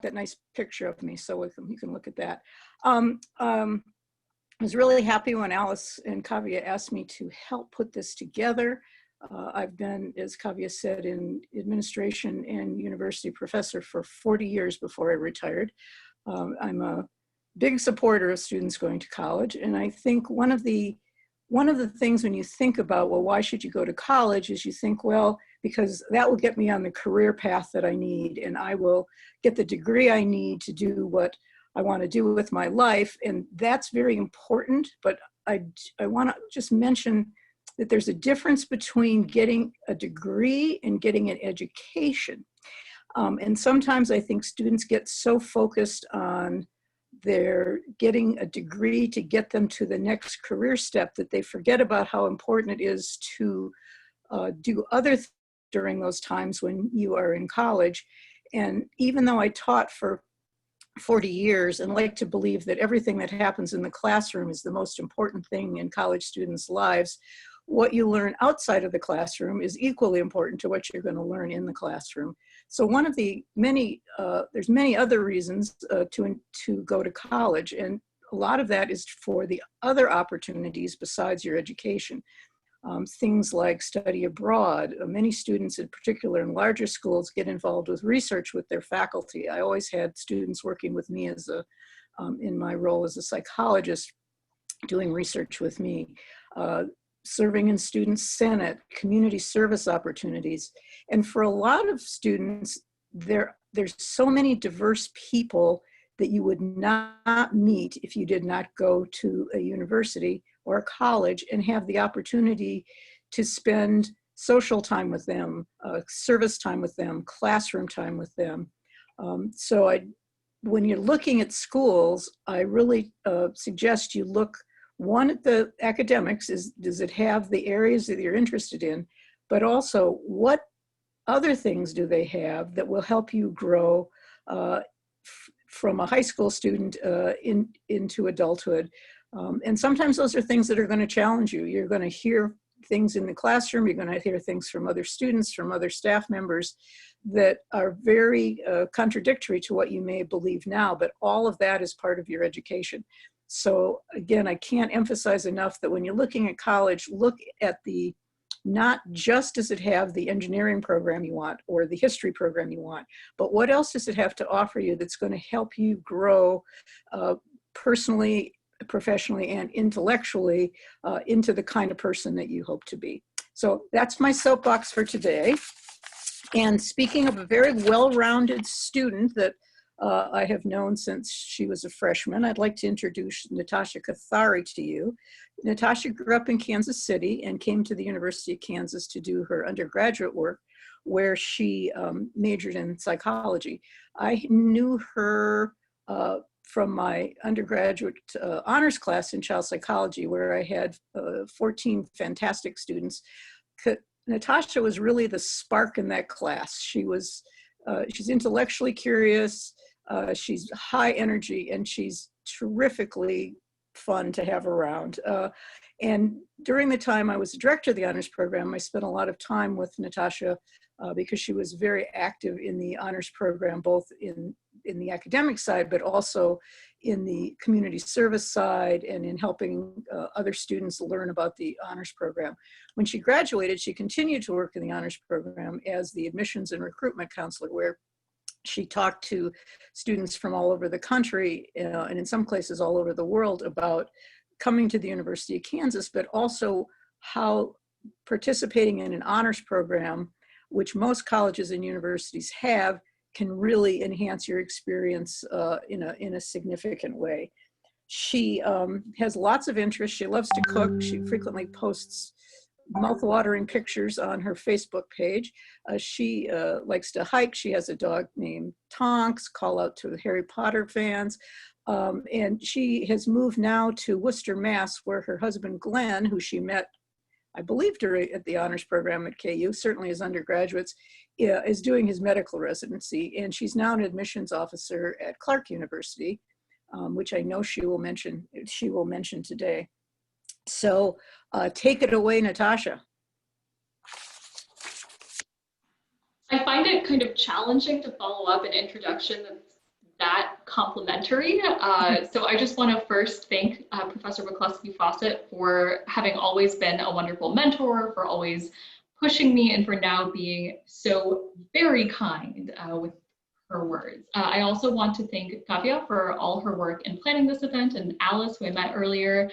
that nice picture of me, so you can look at that. I was really happy when Alice and Kavya asked me to help put this together. I've been, as Kavya said, in administration and university professor for 40 years before I retired. I'm a big supporter of students going to college, and I think one of the things when you think about, well, why should you go to college, is you think, well, because that will get me on the career path that I need, and I will get the degree I need to do what I want to do with my life, and that's very important. But I want to just mention that there's a difference between getting a degree and getting an education. And sometimes I think students get so focused on their getting a degree to get them to the next career step that they forget about how important it is to do other things during those times when you are in college. And even though I taught for 40 years and like to believe that everything that happens in the classroom is the most important thing in college students' lives, what you learn outside of the classroom is equally important to what you're going to learn in the classroom. So one of the many, there's many other reasons to go to college, and a lot of that is for the other opportunities besides your education. Things like study abroad. Many students, in particular in larger schools, get involved with research with their faculty. I always had students working with me as in my role as a psychologist, doing research with me. Serving in student senate, community service opportunities. And for a lot of students, there's so many diverse people that you would not meet if you did not go to a university or a college and have the opportunity to spend social time with them, service time with them, classroom time with them. When you're looking at schools, I really suggest you look, one, at the academics, does it have the areas that you're interested in, but also what other things do they have that will help you grow from a high school student into adulthood. And sometimes those are things that are going to challenge you. You're going to hear things in the classroom, you're going to hear things from other students, from other staff members that are very contradictory to what you may believe now, but all of that is part of your education. So again, I can't emphasize enough that when you're looking at college, look at not just does it have the engineering program you want or the history program you want, but what else does it have to offer you that's going to help you grow personally, professionally, and intellectually into the kind of person that you hope to be. So that's my soapbox for today. And speaking of a very well-rounded student that I have known since she was a freshman, I'd like to introduce Natasha Kathari to you. Natasha grew up in Kansas City and came to the University of Kansas to do her undergraduate work, where she majored in psychology. I knew her from my undergraduate honors class in child psychology, where I had 14 fantastic students. Natasha was really the spark in that class. She's intellectually curious, she's high energy, and she's terrifically fun to have around. And during the time I was director of the honors program, I spent a lot of time with Natasha because she was very active in the honors program, both in the academic side, but also in the community service side and in helping other students learn about the honors program. When she graduated, she continued to work in the honors program as the admissions and recruitment counselor, where she talked to students from all over the country and in some places all over the world about coming to the University of Kansas, but also how participating in an honors program, which most colleges and universities have, can really enhance your experience in a significant way. She has lots of interests. She loves to cook. She frequently posts mouth-watering pictures on her Facebook page. She likes to hike. She has a dog named Tonks, call out to the Harry Potter fans. And she has moved now to Worcester, Mass, where her husband, Glenn, who she met, I believe, at the honors program at KU, certainly as undergraduates, is doing his medical residency. And she's now an admissions officer at Clark University, which I know she will mention today. So take it away, Natasha. I find it kind of challenging to follow up an introduction that's that complimentary. So I just want to first thank Professor McCluskey-Fawcett for having always been a wonderful mentor, for always pushing me, and for now being so very kind with her words. I also want to thank Kavya for all her work in planning this event, and Alice, who I met earlier,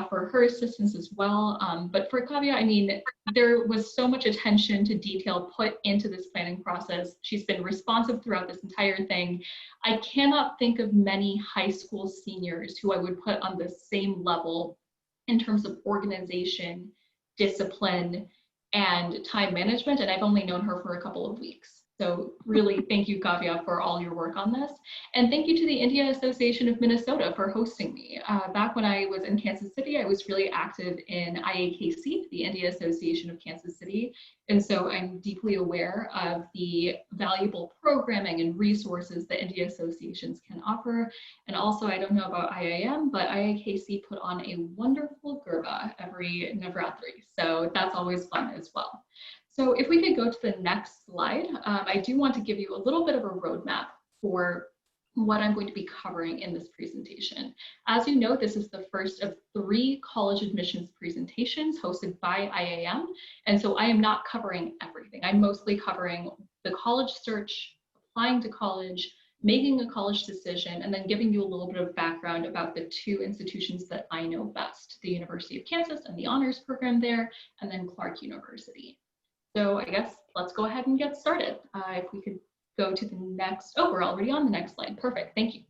for her assistance as well. But for Kavya, I mean, there was so much attention to detail put into this planning process. She's been responsive throughout this entire thing. I cannot think of many high school seniors who I would put on the same level in terms of organization, discipline, and time management, and I've only known her for a couple of weeks. So really, thank you, Kavya, for all your work on this. And thank you to the India Association of Minnesota for hosting me. Back when I was in Kansas City, I was really active in IAKC, the India Association of Kansas City. And so I'm deeply aware of the valuable programming and resources that India associations can offer. And also, I don't know about IAM, but IAKC put on a wonderful Gurba every Navratri. So that's always fun as well. So if we could go to the next slide, I do want to give you a little bit of a roadmap for what I'm going to be covering in this presentation. As you know, this is the first of 3 college admissions presentations hosted by IAM. And so I am not covering everything. I'm mostly covering the college search, applying to college, making a college decision, and then giving you a little bit of background about the 2 institutions that I know best, the University of Kansas and the honors program there, and then Clark University. So I guess let's go ahead and get started. If we could go to the next, oh, we're already on the next slide. Perfect, thank you.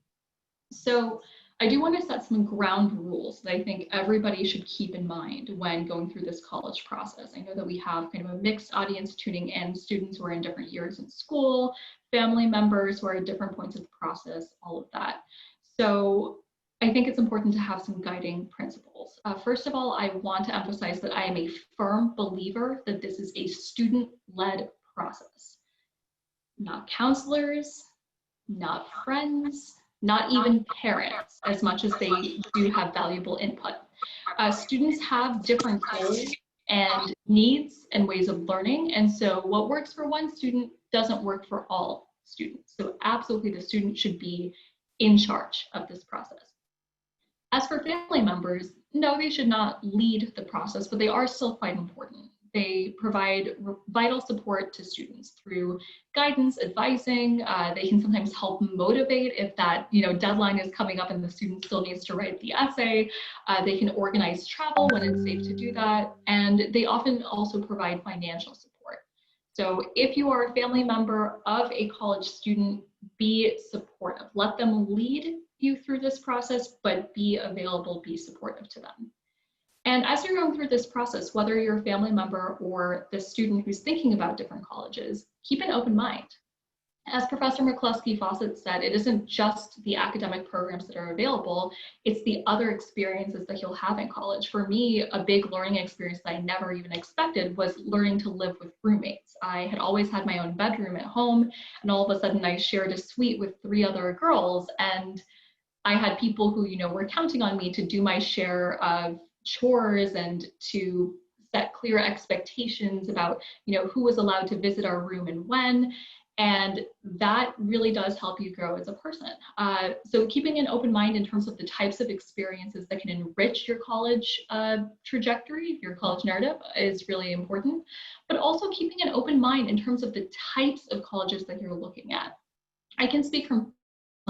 So I do want to set some ground rules that I think everybody should keep in mind when going through this college process. I know that we have kind of a mixed audience tuning in, students who are in different years in school, family members who are at different points of the process, all of that. So I think it's important to have some guiding principles. First of all, I want to emphasize that I am a firm believer that this is a student-led process. Not counselors, not friends, not even parents, as much as they do have valuable input. Students have different goals and needs and ways of learning, and so what works for one student doesn't work for all students. So absolutely the student should be in charge of this process. As for family members, no, they should not lead the process, but they are still quite important. They provide vital support to students through guidance, advising. They can sometimes help motivate if that deadline is coming up and the student still needs to write the essay. They can organize travel when it's safe to do that. And they often also provide financial support. So if you are a family member of a college student, be supportive. Let them lead you through this process, but be available, be supportive to them. And as you're going through this process, whether you're a family member or the student who's thinking about different colleges, keep an open mind. As Professor McCluskey-Fawcett said, it isn't just the academic programs that are available, it's the other experiences that you'll have in college. For me, a big learning experience that I never even expected was learning to live with roommates. I had always had my own bedroom at home, and all of a sudden I shared a suite with 3 other girls, and I had people who, were counting on me to do my share of chores and to set clear expectations about, who was allowed to visit our room and when. And that really does help you grow as a person. So keeping an open mind in terms of the types of experiences that can enrich your college trajectory, your college narrative, is really important. But also keeping an open mind in terms of the types of colleges that you're looking at. I can speak from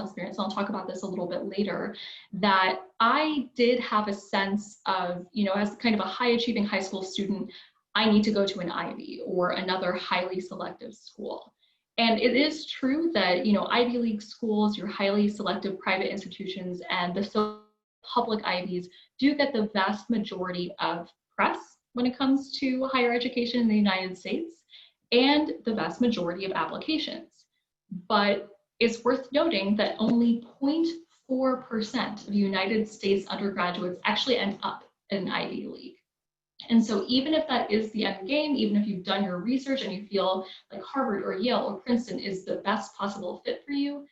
experience, I'll talk about this a little bit later, that I did have a sense of, as kind of a high achieving high school student, I need to go to an Ivy or another highly selective school. And it is true that, Ivy League schools, your highly selective private institutions, and the public Ivies do get the vast majority of press when it comes to higher education in the United States, and the vast majority of applications. But it's worth noting that only 0.4% of United States undergraduates actually end up in an Ivy League. And so even if that is the end game, even if you've done your research and you feel like Harvard or Yale or Princeton is the best possible fit for you,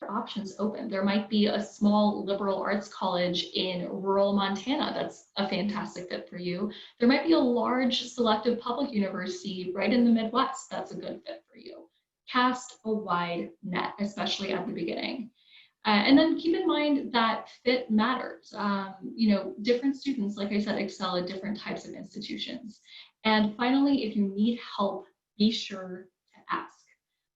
options open. There might be a small liberal arts college in rural Montana that's a fantastic fit for you. There might be a large selective public university right in the Midwest that's a good fit for you. cast a wide net, especially at the beginning. And then keep in mind that fit matters. Different students, like I said, excel at different types of institutions. And finally, if you need help, be sure to ask.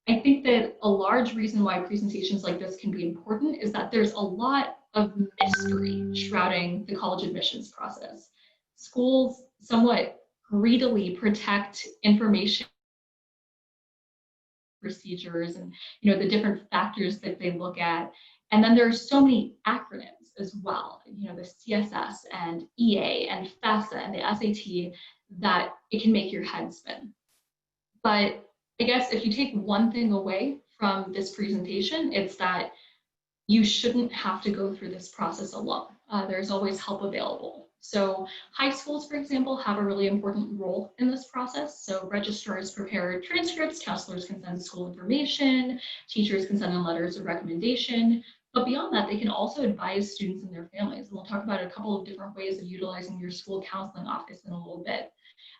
I think that a large reason why presentations like this can be important is that there's a lot of mystery shrouding the college admissions process. Schools somewhat greedily protect information procedures and the different factors that they look at. And then there's so many acronyms as well, the CSS and EA and FAFSA and the SAT, that it can make your head spin. But I guess if you take one thing away from this presentation, it's that you shouldn't have to go through this process alone. There's always help available. So high schools, for example, have a really important role in this process. So registrars prepare transcripts, counselors can send school information, teachers can send in letters of recommendation. But beyond that, they can also advise students and their families. And we'll talk about a couple of different ways of utilizing your school counseling office in a little bit.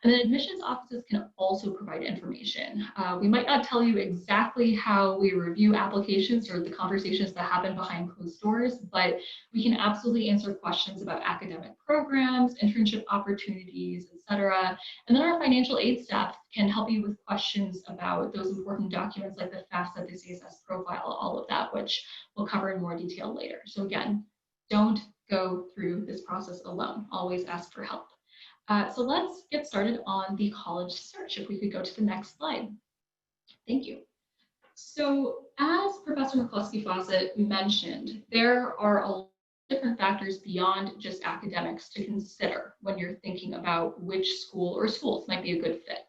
And then admissions offices can also provide information. We might not tell you exactly how we review applications or the conversations that happen behind closed doors, but we can absolutely answer questions about academic programs, internship opportunities, etc. And then our financial aid staff can help you with questions about those important documents like the FAFSA, the CSS profile, all of that, which we'll cover in more detail later. So again, don't go through this process alone. Always ask for help. So let's get started on the college search. If we could go to the next slide. Thank you. So as Professor McCluskey-Fawcett mentioned, there are a lot of different factors beyond just academics to consider when you're thinking about which school or schools might be a good fit.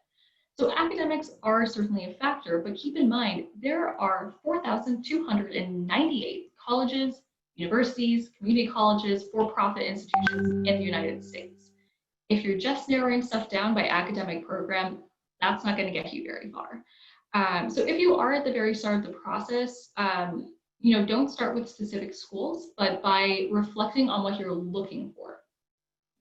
So academics are certainly a factor, but keep in mind, there are 4,298 colleges, universities, community colleges, for-profit institutions in the United States. If you're just narrowing stuff down by academic program, that's not going to get you very far. So if you are at the very start of the process, don't start with specific schools, but by reflecting on what you're looking for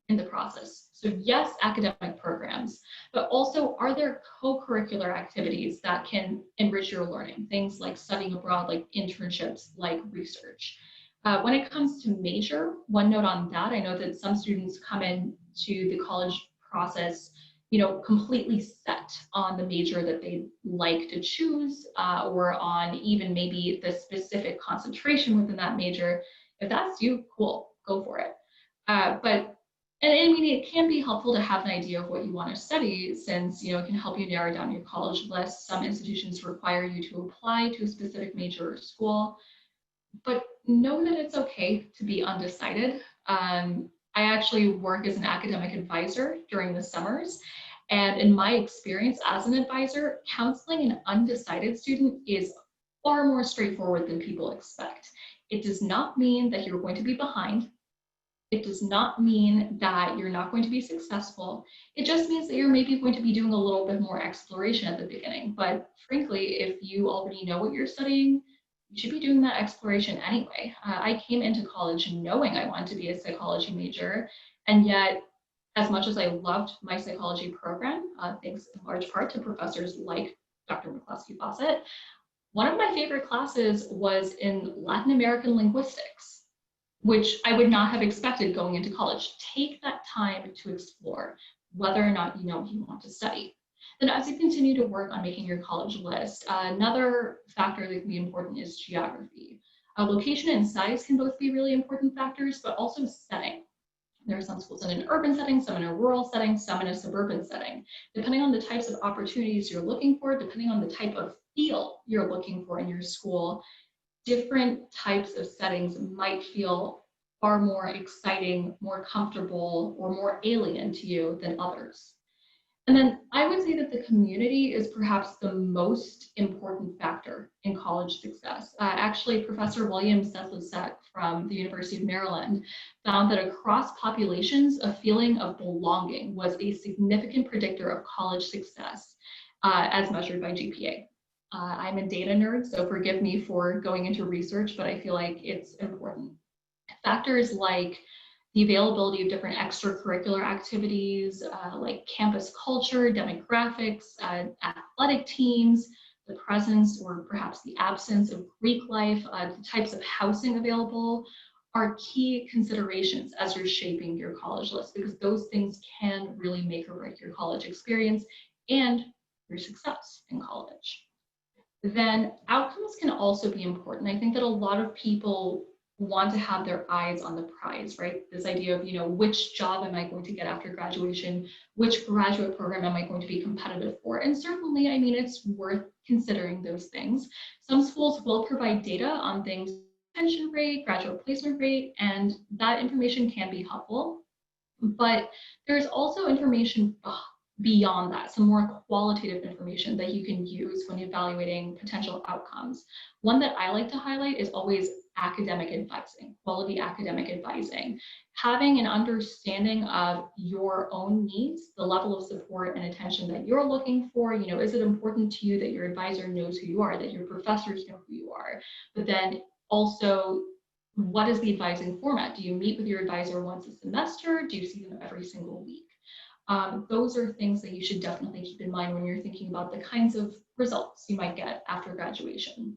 in the process. So yes, academic programs, but also are there co-curricular activities that can enrich your learning? Things like studying abroad, like internships, like research. When it comes to major, one note on that, I know that some students come into the college process, completely set on the major that they'd like to choose, or on even maybe the specific concentration within that major. If that's you, cool, go for it. And I mean, it can be helpful to have an idea of what you want to study, since it can help you narrow down your college list. Some institutions require you to apply to a specific major or school, but know that it's okay to be undecided. I actually work as an academic advisor during the summers, and in my experience as an advisor, counseling an undecided student is far more straightforward than people expect. It does not mean that you're going to be behind. It does not mean that you're not going to be successful. It just means that you're maybe going to be doing a little bit more exploration at the beginning. But frankly, if you already know what you're studying, you should be doing that exploration anyway. I came into college knowing I wanted to be a psychology major, and yet as much as I loved my psychology program, thanks in large part to professors like Dr. McCluskey-Fawcett, one of my favorite classes was in Latin American linguistics, which I would not have expected going into college. Take that time to explore whether or not you know what you want to study. Then as you continue to work on making your college list, another factor that can be important is geography. Location and size can both be really important factors, but also setting. There are some schools in an urban setting, some in a rural setting, some in a suburban setting. Depending on the types of opportunities you're looking for, depending on the type of feel you're looking for in your school, different types of settings might feel far more exciting, more comfortable, or more alien to you than others. And then I would say that the community is perhaps the most important factor in college success. Actually, Professor William Ceslik from the University of Maryland found that across populations, a feeling of belonging was a significant predictor of college success, as measured by GPA. I'm a data nerd, so forgive me for going into research, but I feel like it's important. Factors like the availability of different extracurricular activities, like campus culture, demographics, athletic teams, the presence or perhaps the absence of Greek life, the types of housing available are key considerations as you're shaping your college list, because those things can really make or break your college experience and your success in college. Then outcomes can also be important. I think that a lot of people want to have their eyes on the prize, right? This idea of, which job am I going to get after graduation? Which graduate program am I going to be competitive for? And certainly, I mean, it's worth considering those things. Some schools will provide data on things, retention rate, graduate placement rate, and that information can be helpful. But there's also information beyond that, some more qualitative information that you can use when evaluating potential outcomes. One that I like to highlight is always academic advising, quality academic advising. Having an understanding of your own needs, the level of support and attention that you're looking for. Is it important to you that your advisor knows who you are, that your professors know who you are? But then also, what is the advising format? Do you meet with your advisor once a semester? Do you see them every single week? Those are things that you should definitely keep in mind when you're thinking about the kinds of results you might get after graduation.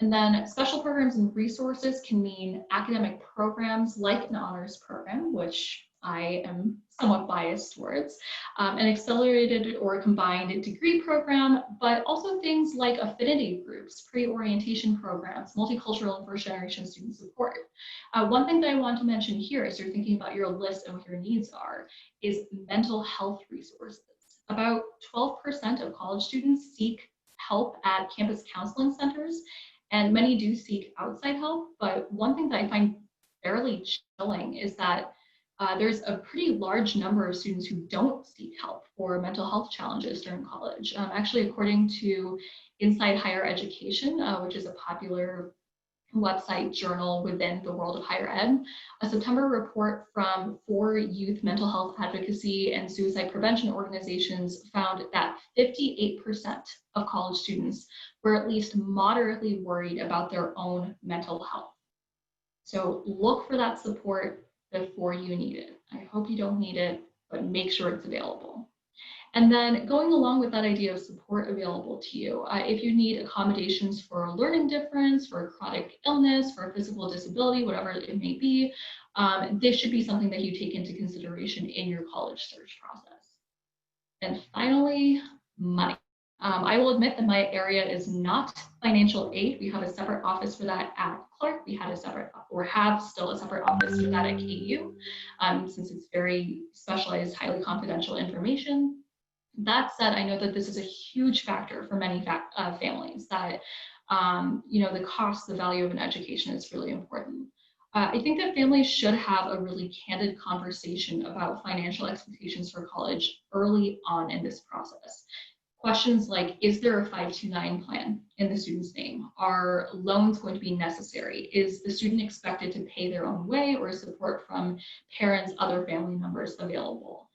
And then special programs and resources can mean academic programs like an honors program, which I am somewhat biased towards, an accelerated or combined degree program, but also things like affinity groups, pre-orientation programs, multicultural and first-generation student support. One thing that I want to mention here as you're thinking about your list and what your needs are is mental health resources. About 12% of college students seek help at campus counseling centers, and many do seek outside help. But one thing that I find fairly chilling is that there's a pretty large number of students who don't seek help for mental health challenges during college. Actually, according to Inside Higher Education, which is a popular website journal within the world of higher ed, a September report from 4 youth mental health advocacy and suicide prevention organizations found that 58% of college students were at least moderately worried about their own mental health. So look for that support before you need it. I hope you don't need it, but make sure it's available. And then going along with that idea of support available to you, if you need accommodations for a learning difference, for a chronic illness, for a physical disability, whatever it may be, this should be something that you take into consideration in your college search process. And finally, money. I will admit that my area is not financial aid. We have a separate office for that at Clark. We had a separate, or have still a separate office for that at KU, since it's very specialized, highly confidential information. That said, I know that this is a huge factor for many families, that the cost, the value of an education is really important. I think that families should have a really candid conversation about financial expectations for college early on in this process. Questions like, is there a 529 plan in the student's name? Are loans going to be necessary? Is the student expected to pay their own way, or is support from parents, other family members available?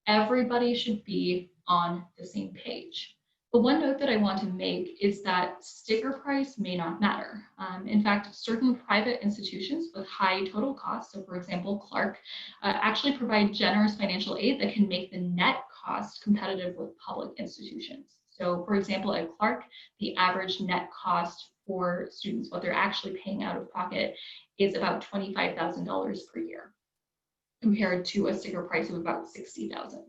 Everybody should be on the same page. But one note that I want to make is that sticker price may not matter. In fact, certain private institutions with high total costs, so for example, Clark, actually provide generous financial aid that can make the net cost competitive with public institutions. So for example, at Clark, the average net cost for students, what they're actually paying out of pocket, is about $25,000 per year, compared to a sticker price of about $60,000.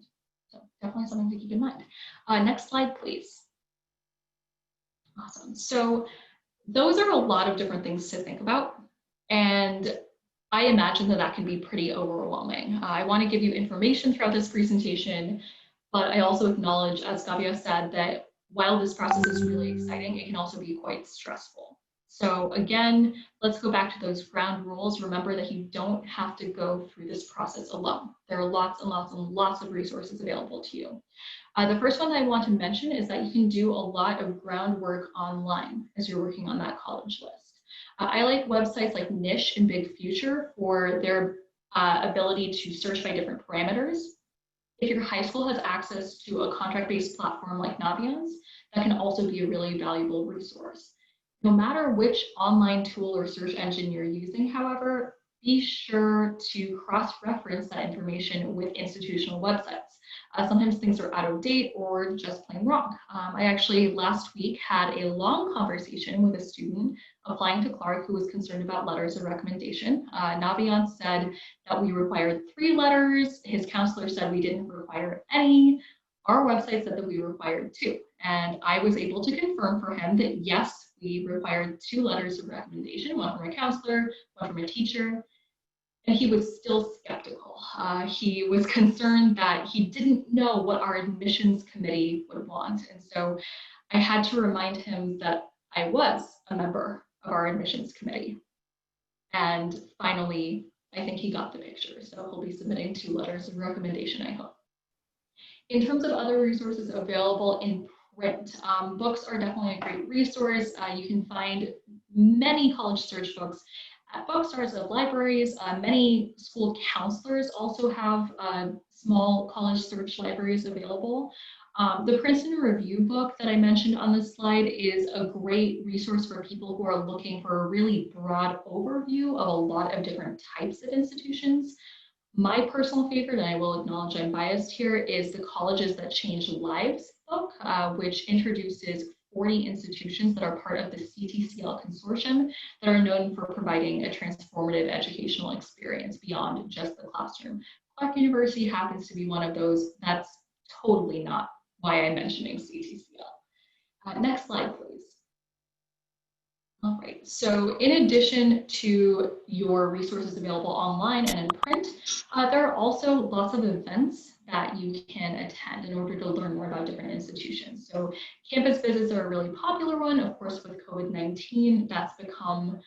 So definitely something to keep in mind. Next slide, please. Awesome. So those are a lot of different things to think about. And I imagine that that can be pretty overwhelming. I want to give you information throughout this presentation, but I also acknowledge, as Gabia said, that while this process is really exciting, it can also be quite stressful. So again, let's go back to those ground rules. Remember that you don't have to go through this process alone. There are lots and lots and lots of resources available to you. The first one that I want to mention is that you can do a lot of groundwork online as you're working on that college list. I like websites like Niche and Big Future for their ability to search by different parameters. If your high school has access to a contract-based platform like Naviance, that can also be a really valuable resource. No matter which online tool or search engine you're using, however, be sure to cross-reference that information with institutional websites. Sometimes things are out of date or just plain wrong. I actually last week had a long conversation with a student applying to Clark who was concerned about letters of recommendation. Navion said that we required 3 letters. His counselor said we didn't require any. Our website said that we required 2. And I was able to confirm for him that yes, we required 2 letters of recommendation, one from a counselor, one from a teacher. And he was still skeptical. He was concerned that he didn't know what our admissions committee would want. And so I had to remind him that I was a member of our admissions committee. And finally, I think he got the picture. So he'll be submitting 2 letters of recommendation, I hope. In terms of other resources available in print, books are definitely a great resource. You can find many college search books at bookstores of libraries. Many school counselors also have small college search libraries available. The Princeton Review book that I mentioned on this slide is a great resource for people who are looking for a really broad overview of a lot of different types of institutions. My personal favorite, and I will acknowledge I'm biased here, is the Colleges That Changed Lives book, which introduces 40 institutions that are part of the CTCL consortium that are known for providing a transformative educational experience beyond just the classroom. Clark University happens to be one of those. That's totally not why I'm mentioning CTCL. Next slide, please. All right, so in addition to your resources available online and in print, there are also lots of events that you can attend in order to learn more about different institutions. So campus visits are a really popular one. Of course, with COVID-19, that's become,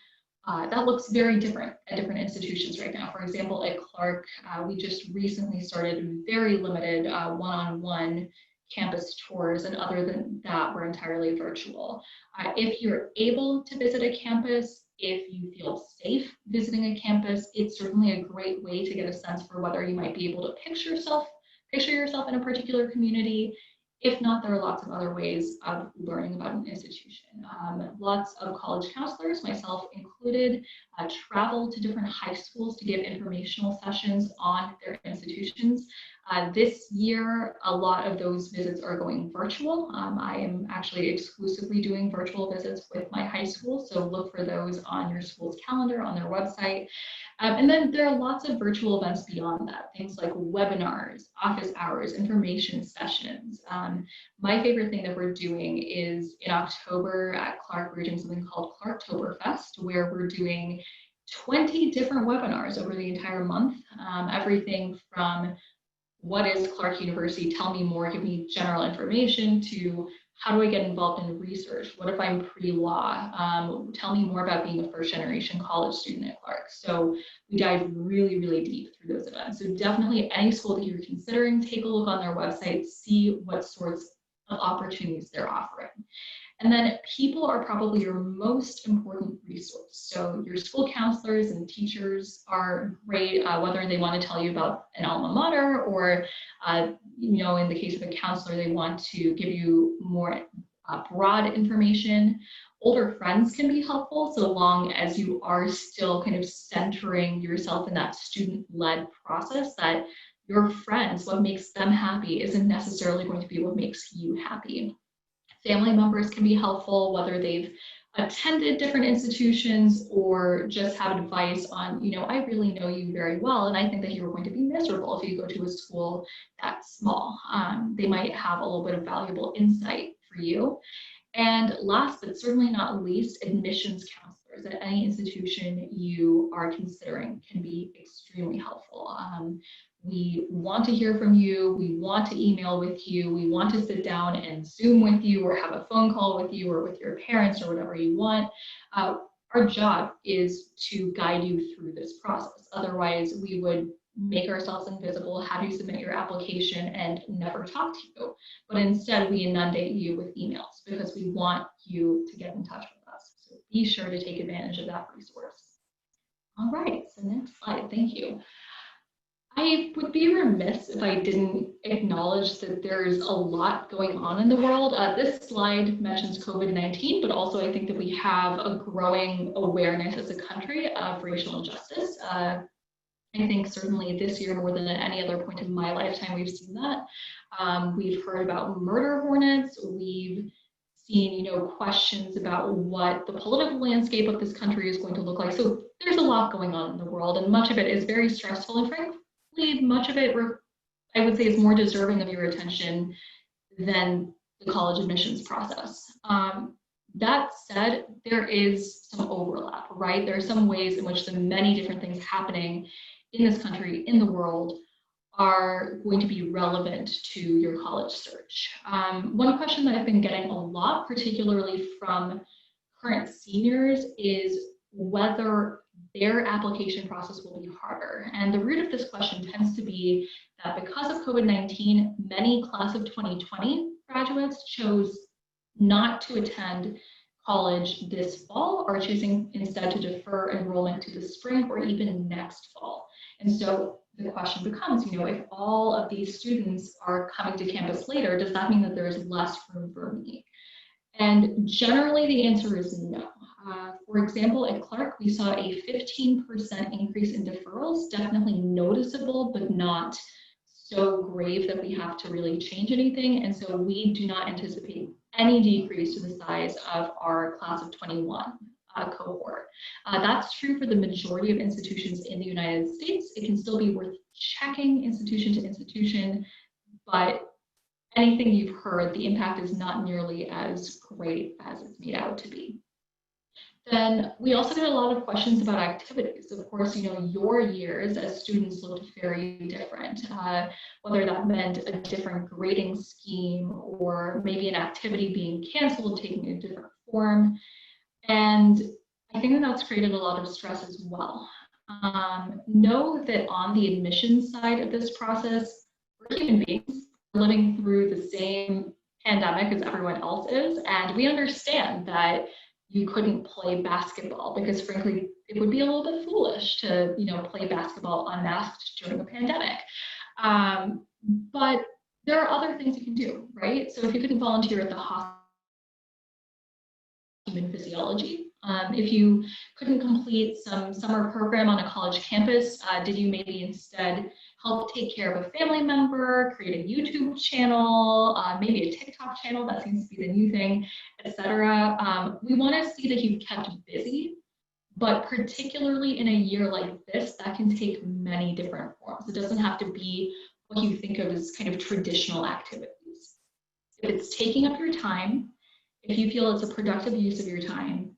that looks very different at different institutions right now. For example, at Clark, we just recently started very limited one-on-one campus tours, and other than that, we're entirely virtual. If you're able to visit a campus, if you feel safe visiting a campus, it's certainly a great way to get a sense for whether you might be able to picture yourself in a particular community. If not, there are lots of other ways of learning about an institution. Lots of college counselors, myself included, travel to different high schools to give informational sessions on their institutions. This year, a lot of those visits are going virtual. I am actually exclusively doing virtual visits with my high school, so look for those on your school's calendar, on their website. And then there are lots of virtual events beyond that, things like webinars, office hours, information sessions. My favorite thing that we're doing is in October at Clark, we're doing something called Clarktoberfest, where we're doing 20 different webinars over the entire month, everything from what is Clark University? Tell me more, give me general information, to how do I get involved in research? What if I'm pre-law? Tell me more about being a first generation college student at Clark. So we dive really, really deep through those events. So definitely any school that you're considering, take a look on their website, see what sorts of opportunities they're offering. And then people are probably your most important resource. So your school counselors and teachers are great, whether they want to tell you about an alma mater or, you know, in the case of a counselor, they want to give you more broad information. Older friends can be helpful so long as you are still kind of centering yourself in that student-led process, that your friends, what makes them happy isn't necessarily going to be what makes you happy. Family members can be helpful, whether they've attended different institutions or just have advice on, you know, I really know you very well, and I think that you're going to be miserable if you go to a school that's small. They might have a little bit of valuable insight for you. And last but certainly not least, admissions counselors at any institution you are considering can be extremely helpful. We want to hear from you, we want to email with you, we want to sit down and Zoom with you or have a phone call with you or with your parents or whatever you want. Our job is to guide you through this process. Otherwise, we would make ourselves invisible, have you submit your application and never talk to you. But instead, we inundate you with emails because we want you to get in touch with us. So be sure to take advantage of that resource. All right, so next slide, thank you. I would be remiss if I didn't acknowledge that there's a lot going on in the world. This slide mentions COVID-19, but also I think that we have a growing awareness as a country of racial injustice. I think certainly this year, more than at any other point in my lifetime, we've seen that. We've heard about murder hornets. We've seen, questions about what the political landscape of this country is going to look like. So there's a lot going on in the world, and much of it is very stressful. And frankly, much of it, I would say, is more deserving of your attention than the college admissions process. That said, there is some overlap, right? There are some ways in which the many different things happening in this country, in the world, are going to be relevant to your college search. One question that I've been getting a lot, particularly from current seniors, is whether their application process will be harder. And the root of this question tends to be that because of COVID-19, many class of 2020 graduates chose not to attend college this fall, or choosing instead to defer enrollment to the spring or even next fall. And so the question becomes, if all of these students are coming to campus later, does that mean that there is less room for me? And generally the answer is no. For example, at Clark, we saw a 15% increase in deferrals, definitely noticeable, but not so grave that we have to really change anything. And so we do not anticipate any decrease to the size of our class of 21 cohort. That's true for the majority of institutions in the United States. It can still be worth checking institution to institution, but anything you've heard, the impact is not nearly as great as it's made out to be. Then we also get a lot of questions about activities. Of course, your years as students looked very different, whether that meant a different grading scheme or maybe an activity being canceled, taking a different form. And I think that that's created a lot of stress as well. Know that on the admissions side of this process, we're human beings living through the same pandemic as everyone else is, and we understand that you couldn't play basketball because frankly, it would be a little bit foolish to, play basketball unmasked during a pandemic. But there are other things you can do, right? So if you couldn't volunteer at the hospital, human physiology. If you couldn't complete some summer program on a college campus, did you maybe instead help take care of a family member, create a YouTube channel, maybe a TikTok channel, that seems to be the new thing, etc. We want to see that you've kept busy, but particularly in a year like this, that can take many different forms. It doesn't have to be what you think of as kind of traditional activities. If it's taking up your time, if you feel it's a productive use of your time,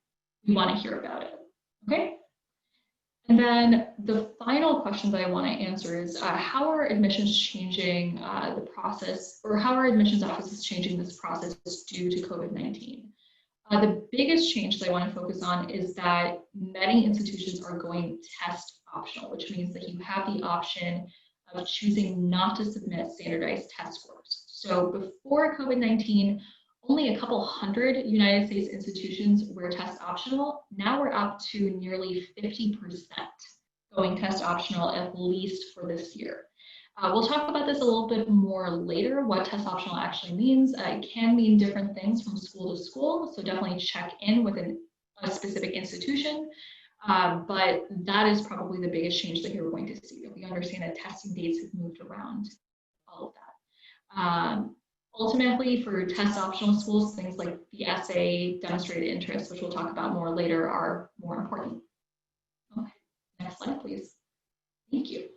we want to hear about it, okay? And then the final question that I want to answer is how are admissions changing the process, or how are admissions offices changing this process due to COVID-19? The biggest change that I want to focus on is that many institutions are going test optional, which means that you have the option of choosing not to submit standardized test scores. So before COVID-19, only a couple hundred United States institutions were test optional. Now we're up to nearly 50% going test optional, at least for this year. We'll talk about this a little bit more later, what test optional actually means. It can mean different things from school to school, so definitely check in with a specific institution. But that is probably the biggest change that you're going to see, that we understand that testing dates have moved around, all of that. Ultimately, for test optional schools, things like the essay, demonstrated interest, which we'll talk about more later, are more important. Okay, next slide, please. Thank you.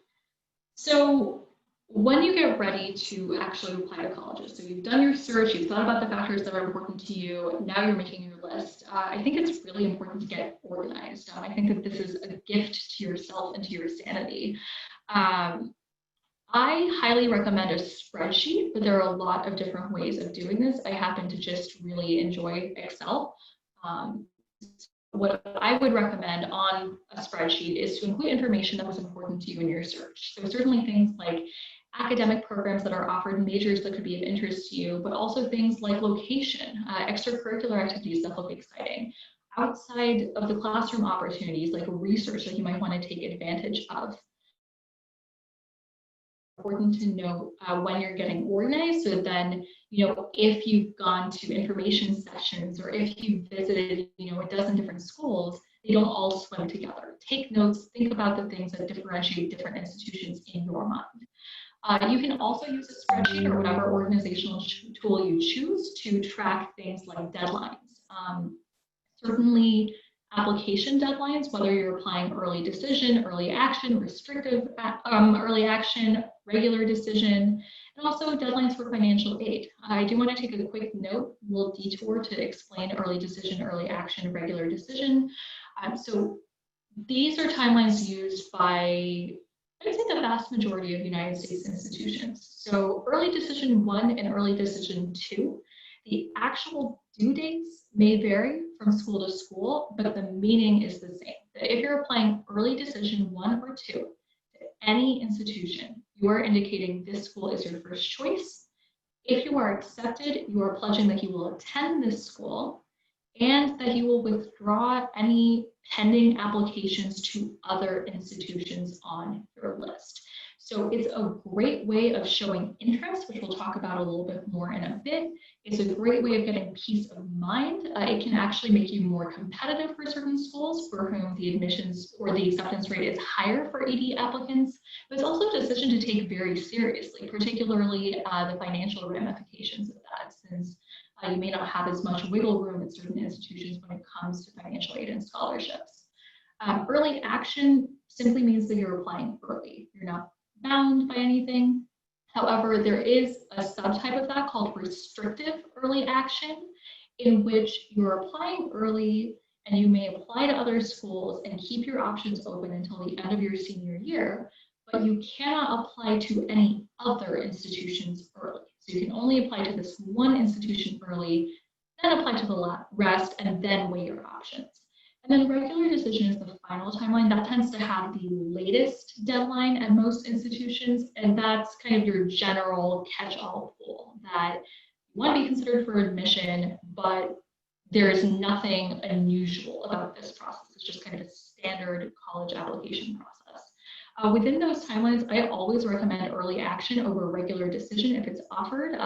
So when you get ready to actually apply to colleges, so you've done your search, you've thought about the factors that are important to you, now you're making your list. I think it's really important to get organized. I think that this is a gift to yourself and to your sanity. I highly recommend a spreadsheet, but there are a lot of different ways of doing this. I happen to just really enjoy Excel. What I would recommend on a spreadsheet is to include information that was important to you in your search. So certainly things like academic programs that are offered, majors that could be of interest to you, but also things like location, extracurricular activities that look exciting, outside of the classroom opportunities like research that you might want to take advantage of. important to note when you're getting organized. So then, if you've gone to information sessions or if you visited, a dozen different schools, they don't all swim together. Take notes, think about the things that differentiate different institutions in your mind. You can also use a spreadsheet or whatever organizational tool you choose to track things like deadlines. Certainly, application deadlines, whether you're applying early decision, early action, restrictive early action, regular decision, and also deadlines for financial aid. I do want to take a quick note, a little detour to explain early decision, early action, regular decision. So these are timelines used by, I'd say, the vast majority of United States institutions. So early decision 1 and early decision 2, the actual due dates may vary from school to school, but the meaning is the same. If you're applying early decision 1 or 2 to any institution, you are indicating this school is your first choice. If you are accepted, you are pledging that you will attend this school and that you will withdraw any pending applications to other institutions on your list. So it's a great way of showing interest, which we'll talk about a little bit more in a bit. It's a great way of getting peace of mind. It can actually make you more competitive for certain schools for whom the admissions or the acceptance rate is higher for ED applicants. But it's also a decision to take very seriously, particularly the financial ramifications of that, since you may not have as much wiggle room at certain institutions when it comes to financial aid and scholarships. Early action simply means that you're applying early. You're not bound by anything. However, there is a subtype of that called restrictive early action, in which you're applying early and you may apply to other schools and keep your options open until the end of your senior year, but you cannot apply to any other institutions early. So you can only apply to this one institution early, then apply to the rest, and then weigh your options. And then regular decision is the final timeline. That tends to have the latest deadline at most institutions, and that's kind of your general catch-all pool that you want to be considered for admission, but there's nothing unusual about this process. It's just kind of a standard college application process. Within those timelines, I always recommend early action over regular decision if it's offered.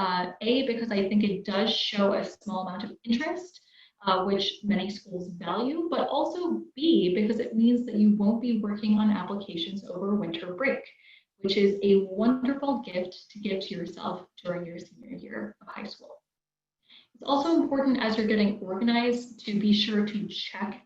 A, because I think it does show a small amount of interest, which many schools value, but also B, because it means that you won't be working on applications over winter break, which is a wonderful gift to give to yourself during your senior year of high school. It's also important as you're getting organized to be sure to check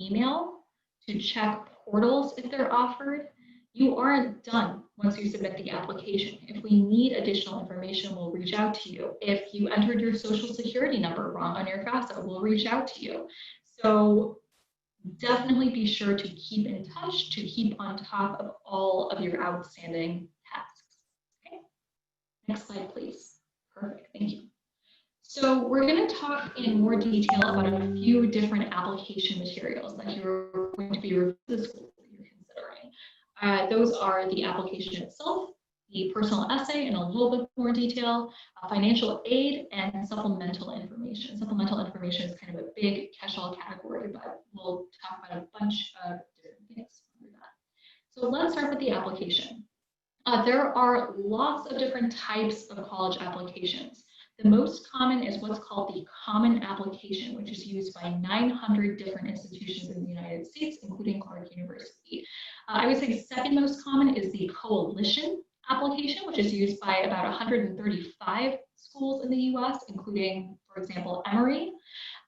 email, to check portals if they're offered. You aren't done once you submit the application. If we need additional information, we'll reach out to you. If you entered your social security number wrong on your FAFSA, we'll reach out to you. So definitely be sure to keep in touch, to keep on top of all of your outstanding tasks. Okay. Next slide, please. Perfect, thank you. So we're going to talk in more detail about a few different application materials that you're going to be reviewing the school that you're considering. Those are the application itself, the personal essay in a little bit more detail, financial aid, and supplemental information. Supplemental information is kind of a big catch-all category, but we'll talk about a bunch of different things under that. So let's start with the application. There are lots of different types of college applications. The most common is what's called the common application, which is used by 900 different institutions in the United States, including Clark University. I would say second most common is the coalition application, which is used by about 135 schools in the US, including, for example, Emory.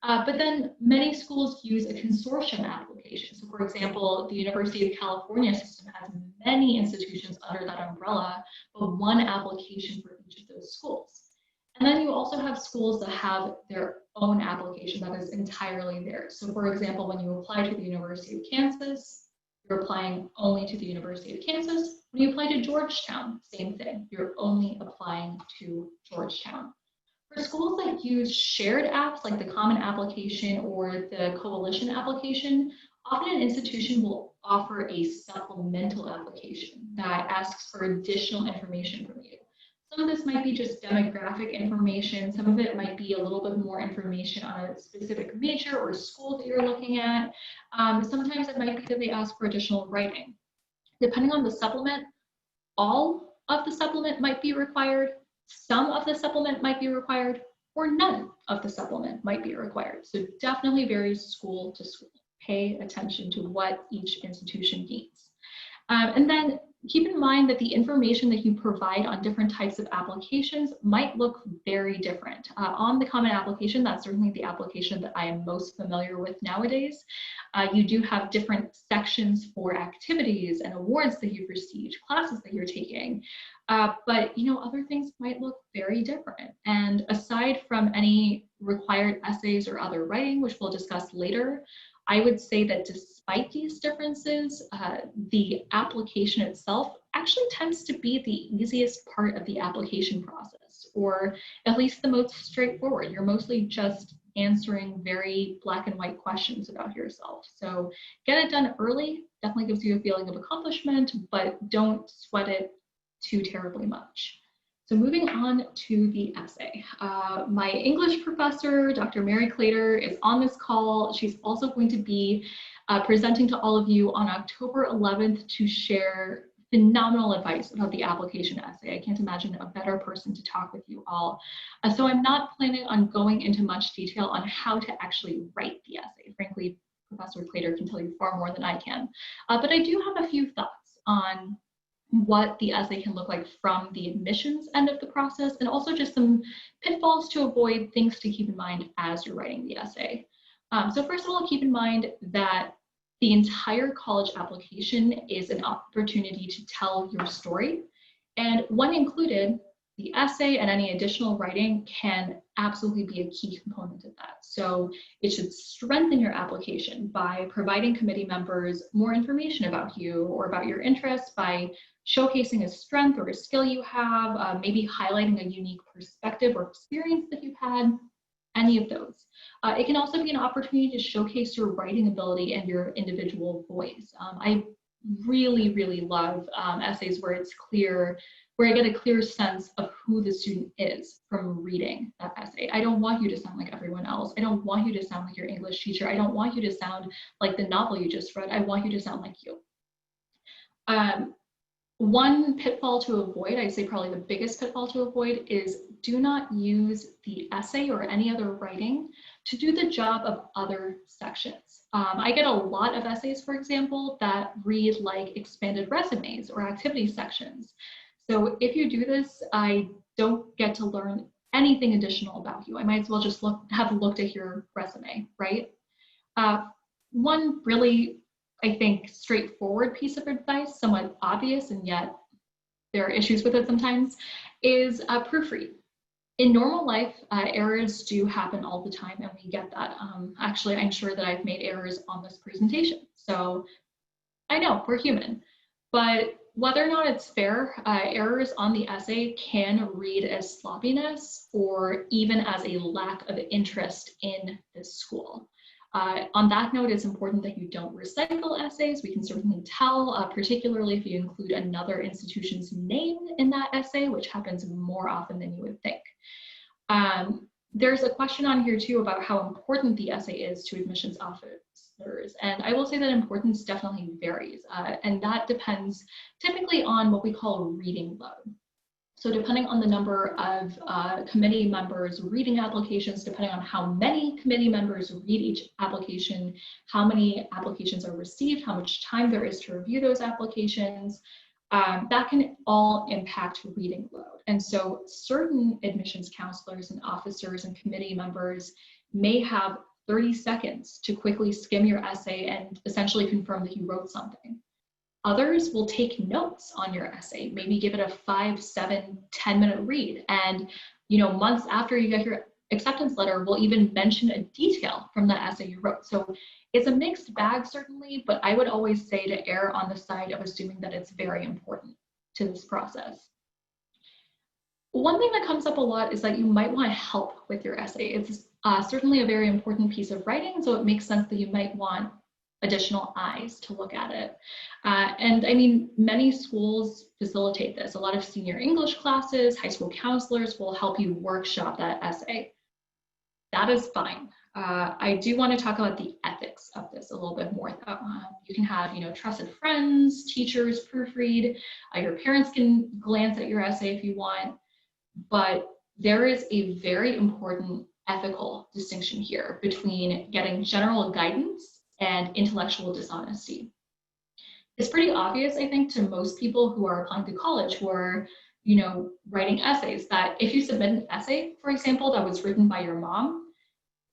But then many schools use a consortium application. So for example, the University of California system has many institutions under that umbrella, but one application for each of those schools. And then you also have schools that have their own application that is entirely theirs. So for example, when you apply to the University of Kansas, you're applying only to the University of Kansas. When you apply to Georgetown, same thing. You're only applying to Georgetown. For schools that use shared apps like the Common Application or the Coalition application, often an institution will offer a supplemental application that asks for additional information from you. Some of this might be just demographic information. Some of it might be a little bit more information on a specific major or school that you're looking at. Sometimes it might be that they ask for additional writing. Depending on the supplement, all of the supplement might be required, some of the supplement might be required, or none of the supplement might be required. So definitely varies school to school. Pay attention to what each institution needs. And then keep in mind that the information that you provide on different types of applications might look very different. On the Common Application, that's certainly the application that I am most familiar with nowadays. You do have different sections for activities and awards that you've received, classes that you're taking, but other things might look very different. And aside from any required essays or other writing, which we'll discuss later, I would say that despite these differences, the application itself actually tends to be the easiest part of the application process, or at least the most straightforward. You're mostly just answering very black and white questions about yourself. So get it done early, definitely gives you a feeling of accomplishment, but don't sweat it too terribly much. So moving on to the essay. My English professor, Dr. Mary Clater, is on this call. She's also going to be presenting to all of you on October 11th to share phenomenal advice about the application essay. I can't imagine a better person to talk with you all. So I'm not planning on going into much detail on how to actually write the essay. Frankly, Professor Clater can tell you far more than I can. But I do have a few thoughts on what the essay can look like from the admissions end of the process, and also just some pitfalls to avoid, things to keep in mind as you're writing the essay. So first of all, keep in mind that the entire college application is an opportunity to tell your story, and when included, the essay and any additional writing can absolutely be a key component of that. So it should strengthen your application by providing committee members more information about you or about your interests, by showcasing a strength or a skill you have, maybe highlighting a unique perspective or experience that you've had, any of those. It can also be an opportunity to showcase your writing ability and your individual voice. I really, really love essays where it's clear, where I get a clear sense of who the student is from reading that essay. I don't want you to sound like everyone else. I don't want you to sound like your English teacher. I don't want you to sound like the novel you just read. I want you to sound like you. One pitfall to avoid, I'd say probably the biggest pitfall to avoid, is do not use the essay or any other writing to do the job of other sections. I get a lot of essays, for example, that read like expanded resumes or activity sections. So if you do this, I don't get to learn anything additional about you. I might as well just have looked at your resume, right? One really, I think, straightforward piece of advice, somewhat obvious, and yet there are issues with it sometimes, is proofread. In normal life, errors do happen all the time, and we get that. Actually, I'm sure that I've made errors on this presentation. So I know, we're human. But whether or not it's fair, errors on the essay can read as sloppiness or even as a lack of interest in this school. On that note, it's important that you don't recycle essays. We can certainly tell, particularly if you include another institution's name in that essay, which happens more often than you would think. There's a question on here too about how important the essay is to admissions officers. And I will say that importance definitely varies. And that depends typically on what we call reading load. So depending on the number of committee members reading applications, depending on how many committee members read each application, how many applications are received, how much time there is to review those applications, that can all impact reading load. And so certain admissions counselors and officers and committee members may have 30 seconds to quickly skim your essay and essentially confirm that you wrote something. Others will take notes on your essay, maybe give it a 5, 7, 10-minute read. And months after you get your acceptance letter, will even mention a detail from the essay you wrote. So it's a mixed bag, certainly, but I would always say to err on the side of assuming that it's very important to this process. One thing that comes up a lot is that you might want help with your essay. It's certainly a very important piece of writing, so it makes sense that you might want additional eyes to look at it. And I mean, many schools facilitate this. A lot of senior English classes, high school counselors will help you workshop that essay. That is fine. I do want to talk about the ethics of this a little bit more, You can have, trusted friends, teachers proofread. Your parents can glance at your essay if you want. But there is a very important ethical distinction here between getting general guidance and intellectual dishonesty. It's pretty obvious, I think, to most people who are applying to college, who are, writing essays, that if you submit an essay, for example, that was written by your mom,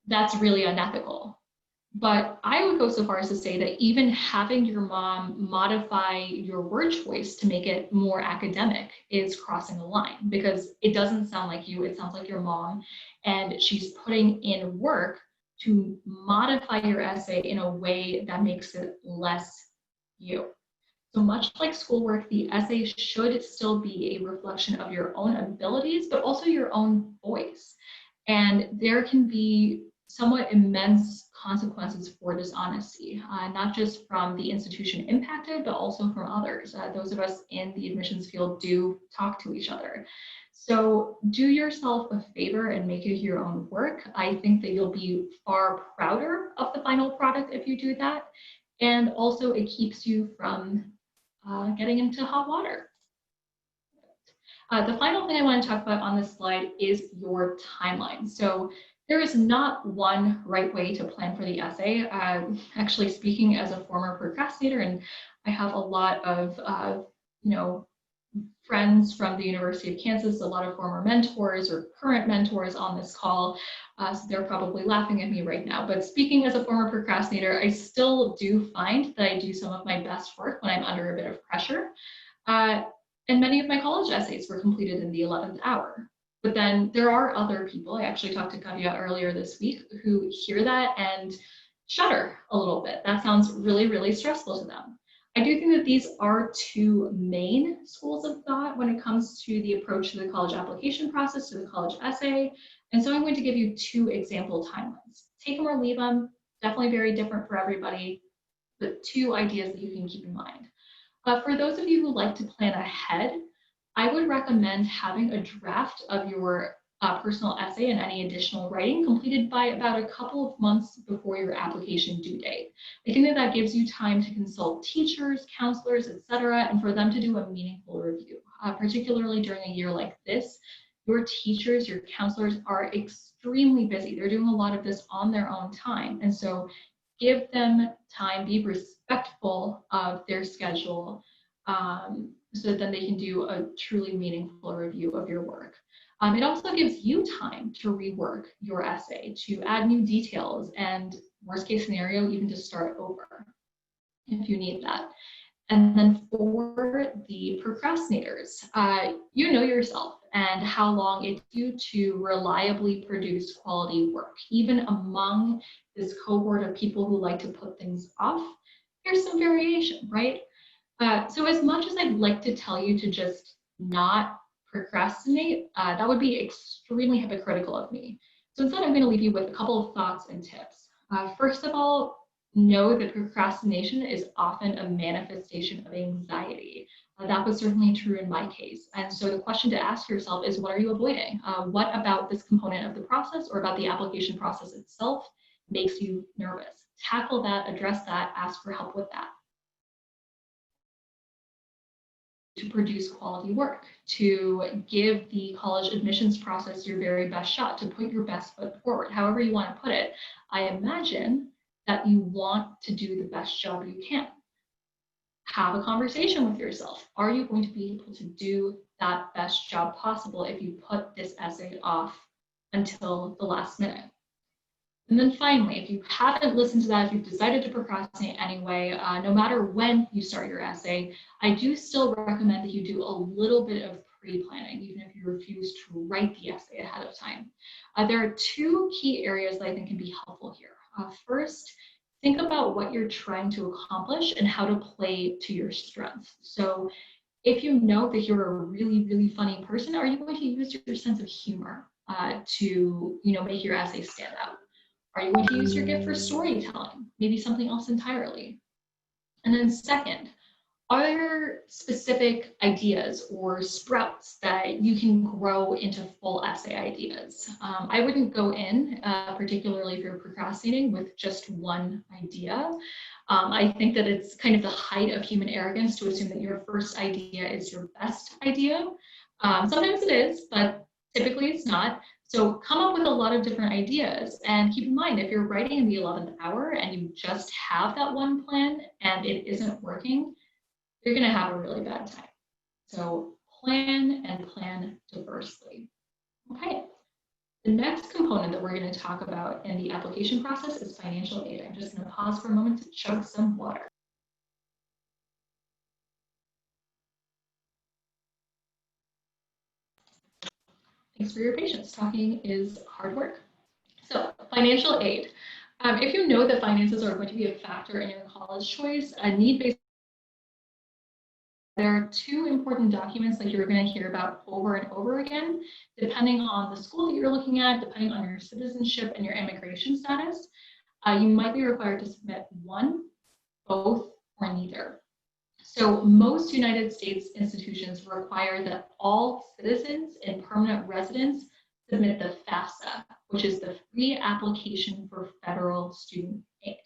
that's really unethical. But I would go so far as to say that even having your mom modify your word choice to make it more academic is crossing the line, because it doesn't sound like you, it sounds like your mom, and she's putting in work to modify your essay in a way that makes it less you. So much like schoolwork, the essay should still be a reflection of your own abilities, but also your own voice. And there can be somewhat immense consequences for dishonesty, not just from the institution impacted, but also from others. Those of us in the admissions field do talk to each other. So do yourself a favor and make it your own work. I think that you'll be far prouder of the final product if you do that. And also it keeps you from getting into hot water. The final thing I want to talk about on this slide is your timeline. So there is not one right way to plan for the essay. Actually, speaking as a former procrastinator, and I have a lot of friends from the University of Kansas, a lot of former mentors or current mentors on this call, so they're probably laughing at me right now. But speaking as a former procrastinator, I still do find that I do some of my best work when I'm under a bit of pressure. And many of my college essays were completed in the 11th hour. But then there are other people, I actually talked to Kavya earlier this week, who hear that and shudder a little bit. That sounds really, really stressful to them. I do think that these are two main schools of thought when it comes to the approach to the college application process, to the college essay. And so I'm going to give you two example timelines. Take them or leave them, definitely very different for everybody, but two ideas that you can keep in mind. For those of you who like to plan ahead, I would recommend having a draft of your personal essay and any additional writing completed by about a couple of months before your application due date. I think that that gives you time to consult teachers, counselors, etc., and for them to do a meaningful review. Particularly during a year like this, your teachers, your counselors are extremely busy. They're doing a lot of this on their own time. And so give them time, be respectful of their schedule, so that then they can do a truly meaningful review of your work. It also gives you time to rework your essay, to add new details, and worst case scenario, even to start over if you need that. And then for the procrastinators, you know yourself and how long it takes you to reliably produce quality work. Even among this cohort of people who like to put things off, there's some variation, right? So as much as I'd like to tell you to just not procrastinate, that would be extremely hypocritical of me. So instead, I'm going to leave you with a couple of thoughts and tips. First of all, know that procrastination is often a manifestation of anxiety. That was certainly true in my case. And so the question to ask yourself is, what are you avoiding? What about this component of the process or about the application process itself makes you nervous? Tackle that, address that, ask for help with that. To produce quality work, to give the college admissions process your very best shot, to put your best foot forward, however you want to put it. I imagine that you want to do the best job you can. Have a conversation with yourself. Are you going to be able to do that best job possible if you put this essay off until the last minute? And then finally, if you haven't listened to that, if you've decided to procrastinate anyway, no matter when you start your essay, I do still recommend that you do a little bit of pre-planning, even if you refuse to write the essay ahead of time. There are two key areas that I think can be helpful here. First, think about what you're trying to accomplish and how to play to your strengths. So if you know that you're a really, really funny person, are you going to use your sense of humor to make your essay stand out? Are you going to use your gift for storytelling? Maybe something else entirely. And then second, are there specific ideas or sprouts that you can grow into full essay ideas? I wouldn't go in, particularly if you're procrastinating, with just one idea. I think that it's kind of the height of human arrogance to assume that your first idea is your best idea. Sometimes it is, but typically it's not. So come up with a lot of different ideas, and keep in mind, if you're writing in the 11th hour and you just have that one plan and it isn't working, you're going to have a really bad time. So plan and plan diversely. Okay. The next component that we're going to talk about in the application process is financial aid. I'm just going to pause for a moment to chug some water. Thanks for your patience. Talking is hard work. So financial aid. If you know that finances are going to be a factor in your college choice, a need-based, there are two important documents that you're going to hear about over and over again, depending on the school that you're looking at, depending on your citizenship and your immigration status. You might be required to submit one, both, or neither. So most United States institutions require that all citizens and permanent residents submit the FAFSA, which is the free application for federal student aid.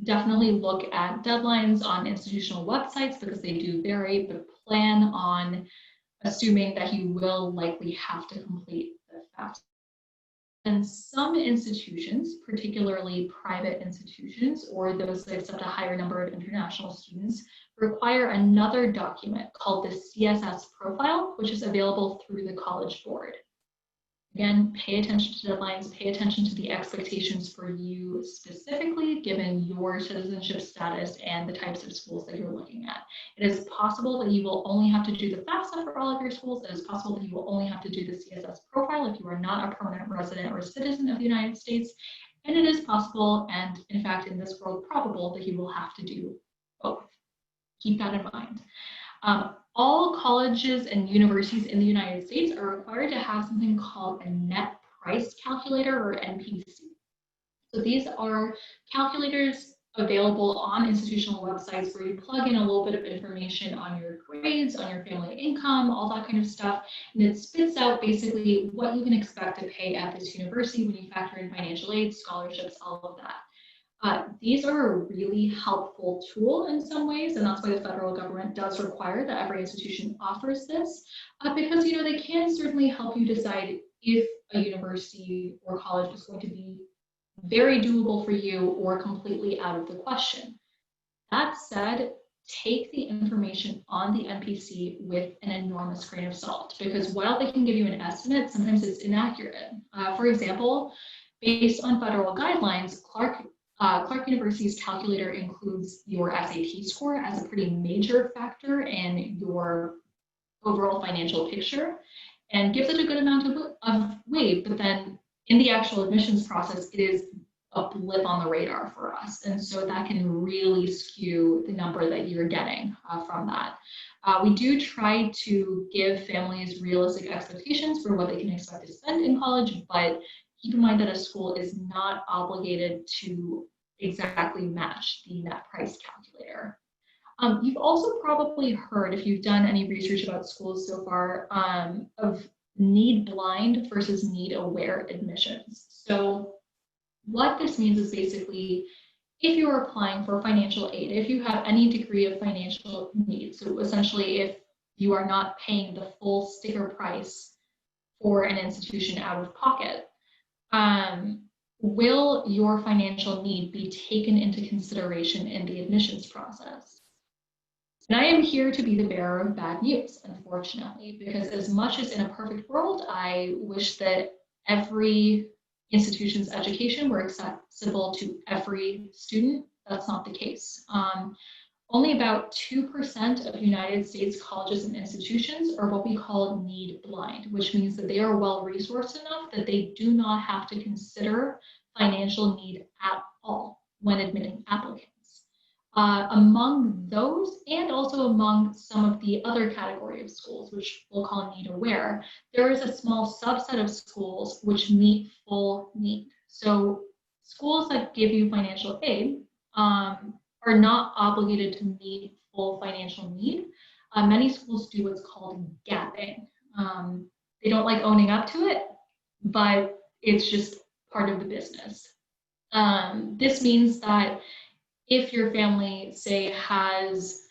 Definitely look at deadlines on institutional websites because they do vary, but plan on assuming that you will likely have to complete the FAFSA. And some institutions, particularly private institutions or those that accept a higher number of international students, require another document called the CSS profile, which is available through the College Board. Again, pay attention to deadlines, pay attention to the expectations for you specifically, given your citizenship status and the types of schools that you're looking at. It is possible that you will only have to do the FAFSA for all of your schools. It is possible that you will only have to do the CSS profile if you are not a permanent resident or citizen of the United States. And it is possible, and in fact, in this world, probable that you will have to do both. Keep that in mind. All colleges and universities in the United States are required to have something called a net price calculator, or NPC. So these are calculators available on institutional websites where you plug in a little bit of information on your grades, on your family income, all that kind of stuff, and it spits out basically what you can expect to pay at this university when you factor in financial aid, scholarships, all of that. These are a really helpful tool in some ways, and that's why the federal government does require that every institution offers this, because they can certainly help you decide if a university or college is going to be very doable for you or completely out of the question. That said, take the information on the NPC with an enormous grain of salt, because while they can give you an estimate, sometimes it's inaccurate. For example, based on federal guidelines, Clark University's calculator includes your SAT score as a pretty major factor in your overall financial picture and gives it a good amount of weight, but then in the actual admissions process, it is a blip on the radar for us. And so that can really skew the number that you're getting from that. We do try to give families realistic expectations for what they can expect to spend in college, but keep in mind that a school is not obligated to exactly match the net price calculator. You've also probably heard, if you've done any research about schools so far, of need blind versus need aware admissions. So what this means is basically, if you're applying for financial aid, if you have any degree of financial need, so essentially if you are not paying the full sticker price for an institution out of pocket, will your financial need be taken into consideration in the admissions process? And I am here to be the bearer of bad news, unfortunately, because as much as in a perfect world, I wish that every institution's education were accessible to every student, that's not the case. Only about 2% of United States colleges and institutions are what we call need blind, which means that they are well resourced enough that they do not have to consider financial need at all when admitting applicants. Among those, and also among some of the other category of schools, which we'll call need aware, there is a small subset of schools which meet full need. So schools that give you financial aid are not obligated to meet full financial need. Many schools do what's called gapping. They don't like owning up to it, but it's just part of the business. This means that if your family, say, has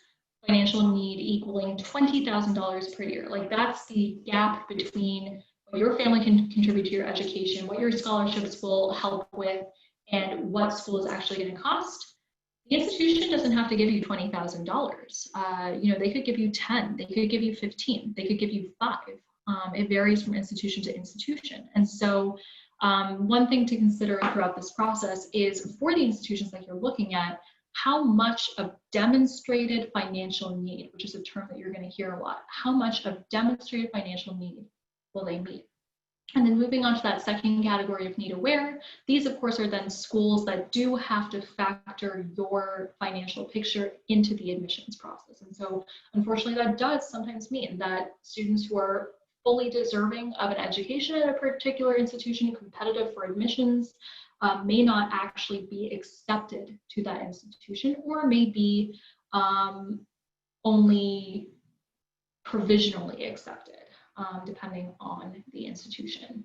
financial need equaling $20,000 per year, like that's the gap between what your family can contribute to your education, what your scholarships will help with, and what school is actually going to cost. The institution doesn't have to give you $20,000. They could give you 10, they could give you 15, they could give you 5. It varies from institution to institution. And so one thing to consider throughout this process is, for the institutions that you're looking at, how much of demonstrated financial need, which is a term that you're going to hear a lot, how much of demonstrated financial need will they meet? And then moving on to that second category of need aware, these of course are then schools that do have to factor your financial picture into the admissions process. And so unfortunately that does sometimes mean that students who are fully deserving of an education at a particular institution, competitive for admissions, may not actually be accepted to that institution, or may be only provisionally accepted. Depending on the institution.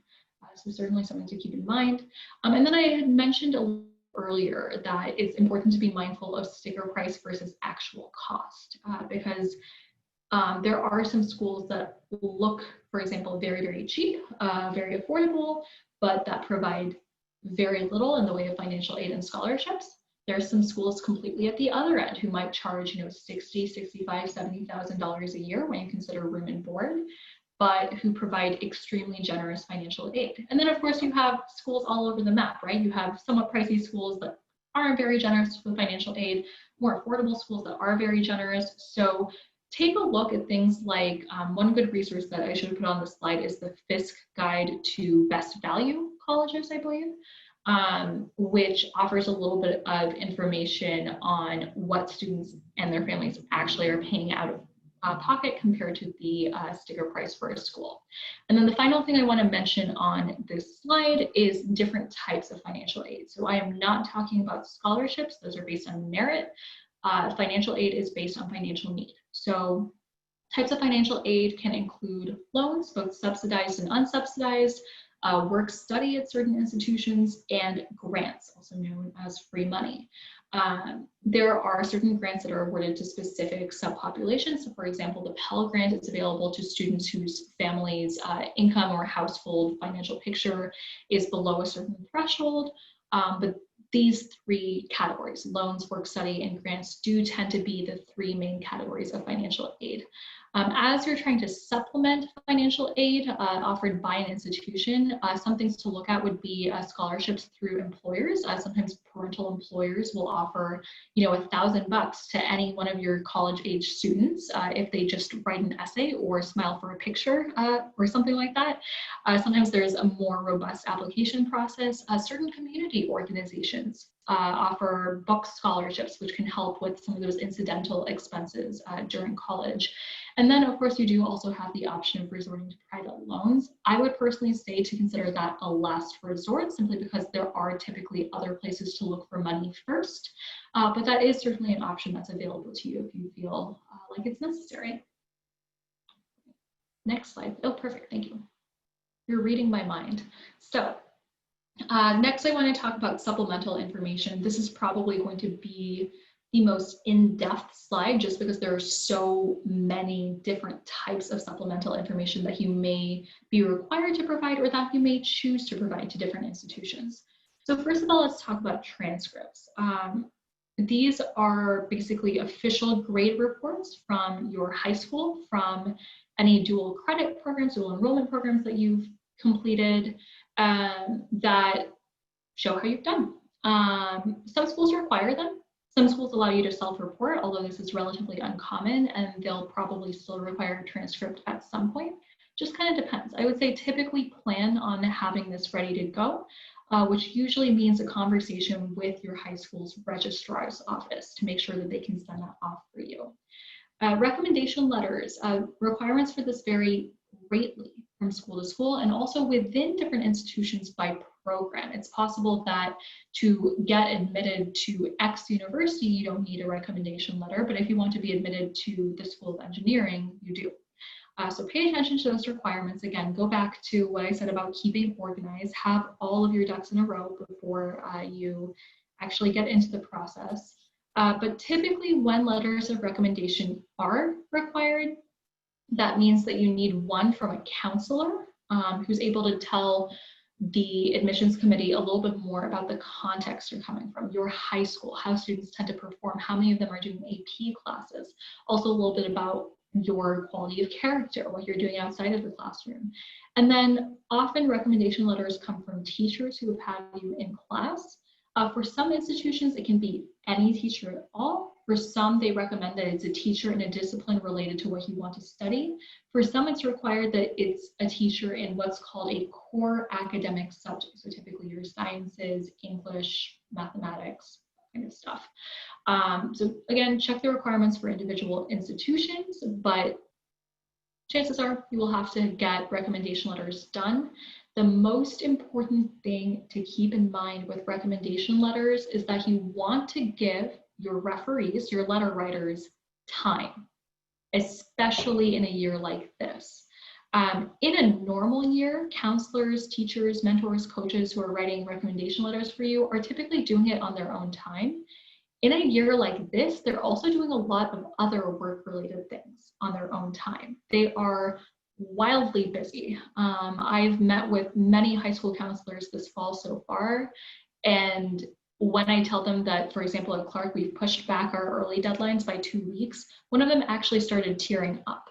So certainly something to keep in mind. And then I had mentioned a little earlier that it's important to be mindful of sticker price versus actual cost, because there are some schools that look, for example, very, very cheap, very affordable, but that provide very little in the way of financial aid and scholarships. There's some schools completely at the other end who might charge, $60,000, $65,000, $70,000 a year when you consider room and board, but who provide extremely generous financial aid. And then of course you have schools all over the map, right? You have somewhat pricey schools that aren't very generous with financial aid, more affordable schools that are very generous. So take a look at things like, one good resource that I should have put on the slide is the Fisk Guide to Best Value Colleges, I believe, which offers a little bit of information on what students and their families actually are paying out of pocket compared to the sticker price for a school. And then the final thing I want to mention on this slide is different types of financial aid. So I am not talking about scholarships, those are based on merit. Financial aid is based on financial need. So types of financial aid can include loans, both subsidized and unsubsidized, work study at certain institutions, and grants, also known as free money. There are certain grants that are awarded to specific subpopulations. So for example, the Pell Grant is available to students whose family's income or household financial picture is below a certain threshold. But these three categories, loans, work study, and grants, do tend to be the three main categories of financial aid. As you're trying to supplement financial aid offered by an institution, some things to look at would be scholarships through employers. Sometimes parental employers will offer, $1,000 to any one of your college-age students if they just write an essay or smile for a picture or something like that. Sometimes there's a more robust application process. Certain community organizations offer book scholarships, which can help with some of those incidental expenses during college. And then, of course, you do also have the option of resorting to private loans. I would personally say to consider that a last resort, simply because there are typically other places to look for money first. But that is certainly an option that's available to you if you feel like it's necessary. Next slide. Oh, perfect. Thank you. You're reading my mind. So next, I want to talk about supplemental information. This is probably going to be the most in-depth slide, just because there are so many different types of supplemental information that you may be required to provide or that you may choose to provide to different institutions. So first of all, let's talk about transcripts. These are basically official grade reports from your high school, from any dual credit programs, dual enrollment programs that you've completed, that show how you've done. Some schools require them. Some schools allow you to self-report, although this is relatively uncommon, and they'll probably still require a transcript at some point. Just kind of depends. I would say typically plan on having this ready to go, which usually means a conversation with your high school's registrar's office to make sure that they can send that off for you. Recommendation letters, requirements for this vary greatly from school to school and also within different institutions by program. It's possible that to get admitted to X university, you don't need a recommendation letter, but if you want to be admitted to the School of Engineering, you do. So pay attention to those requirements. Again, go back to what I said about keeping organized, have all of your ducks in a row before you actually get into the process. But typically when letters of recommendation are required, that means that you need one from a counselor who's able to tell the admissions committee a little bit more about the context you're coming from, your high school, how students tend to perform, how many of them are doing AP classes, also a little bit about your quality of character, what you're doing outside of the classroom. And then often recommendation letters come from teachers who have had you in class. For some institutions, it can be any teacher at all. For some, they recommend that it's a teacher in a discipline related to what you want to study. For some, it's required that it's a teacher in what's called a core academic subject. So typically your sciences, English, mathematics, that kind of stuff. So again, check the requirements for individual institutions, but chances are you will have to get recommendation letters done. The most important thing to keep in mind with recommendation letters is that you want to give your referees, your letter writers, time, especially in a year like this. In a normal year, counselors, teachers, mentors, coaches who are writing recommendation letters for you are typically doing it on their own time. In a year like this, they're also doing a lot of other work-related things on their own time. They are wildly busy. I've met with many high school counselors this fall so far, and when I tell them that, for example, at Clark, we've pushed back our early deadlines by 2 weeks, one of them actually started tearing up.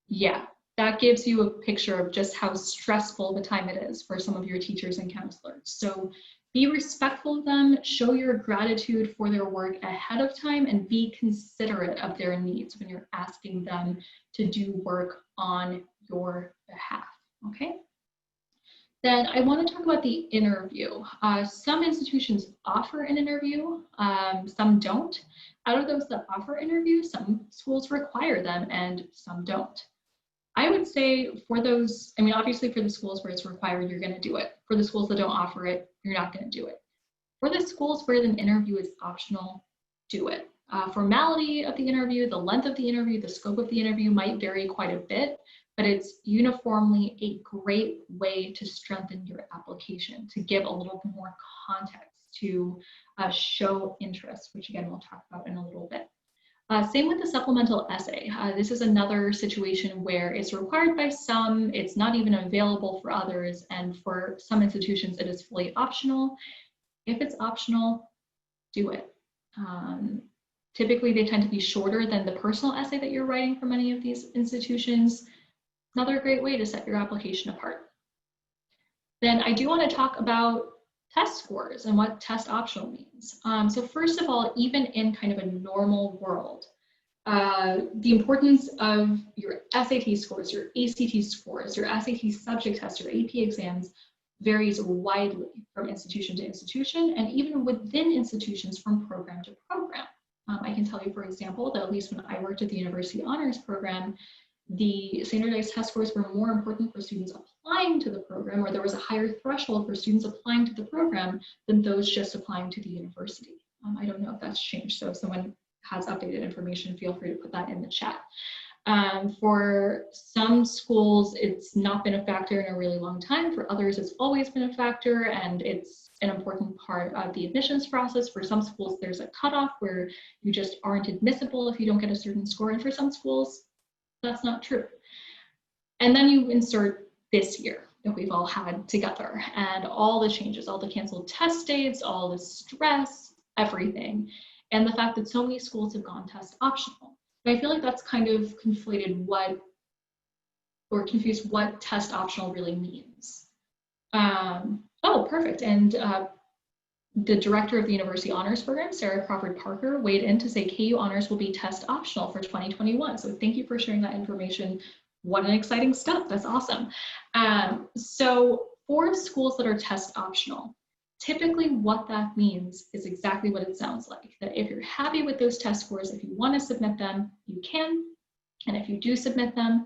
Yeah, that gives you a picture of just how stressful the time it is for some of your teachers and counselors. So be respectful of them, show your gratitude for their work ahead of time, and be considerate of their needs when you're asking them to do work on your behalf, okay? Then I want to talk about the interview. Some institutions offer an interview, some don't. Out of those that offer interviews, some schools require them and some don't. I would say for those, I mean, obviously for the schools where it's required, you're going to do it. For the schools that don't offer it, you're not going to do it. For the schools where the interview is optional, do it. Formality of the interview, the length of the interview, the scope of the interview might vary quite a bit, but it's uniformly a great way to strengthen your application, to give a little bit more context, to show interest, which again, we'll talk about in a little bit. Same with the supplemental essay. This is another situation where it's required by some, it's not even available for others, and for some institutions, it is fully optional. If it's optional, do it. Typically, they tend to be shorter than the personal essay that you're writing for many of these institutions. Another great way to set your application apart. Then I do want to talk about test scores and what test optional means. So first of all, even in kind of a normal world, the importance of your SAT scores, your ACT scores, your SAT subject tests, your AP exams varies widely from institution to institution, and even within institutions from program to program. I can tell you, for example, that at least when I worked at the University Honors Program, the standardized test scores were more important for students applying to the program, or there was a higher threshold for students applying to the program than those just applying to the university. I don't know if that's changed, so if someone has updated information, feel free to put that in the chat. For some schools, it's not been a factor in a really long time. For others, it's always been a factor, and it's an important part of the admissions process. For some schools, there's a cutoff where you just aren't admissible if you don't get a certain score, and for some schools, that's not true. And then you insert this year that we've all had together, and all the changes, all the canceled test dates, all the stress, everything, and the fact that so many schools have gone test optional. And I feel like that's kind of conflated confused what test optional really means. Oh, perfect. And the director of the University Honors Program, Sarah Crawford Parker, weighed in to say KU Honors will be test optional for 2021. So thank you for sharing that information. What an exciting step. That's awesome. So for schools that are test optional, typically what that means is exactly what it sounds like, that if you're happy with those test scores, if you want to submit them, you can. And if you do submit them,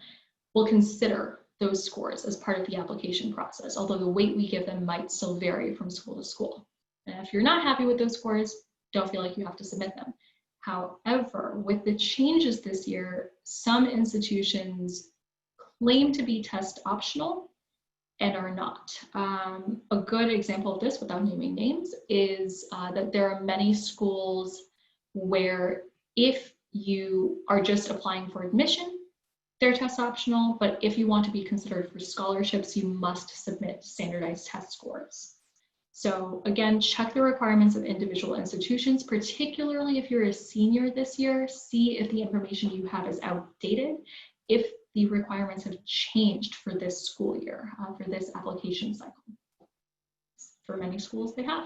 we'll consider those scores as part of the application process, although the weight we give them might still vary from school to school. And if you're not happy with those scores, don't feel like you have to submit them. However, with the changes this year, some institutions claim to be test optional, and are not. A good example of this, without naming names, is that there are many schools where if you are just applying for admission, their test optional, but if you want to be considered for scholarships, you must submit standardized test scores. So again, check the requirements of individual institutions, particularly if you're a senior this year. See if the information you have is outdated, if the requirements have changed for this school year, for this application cycle. For many schools, they have.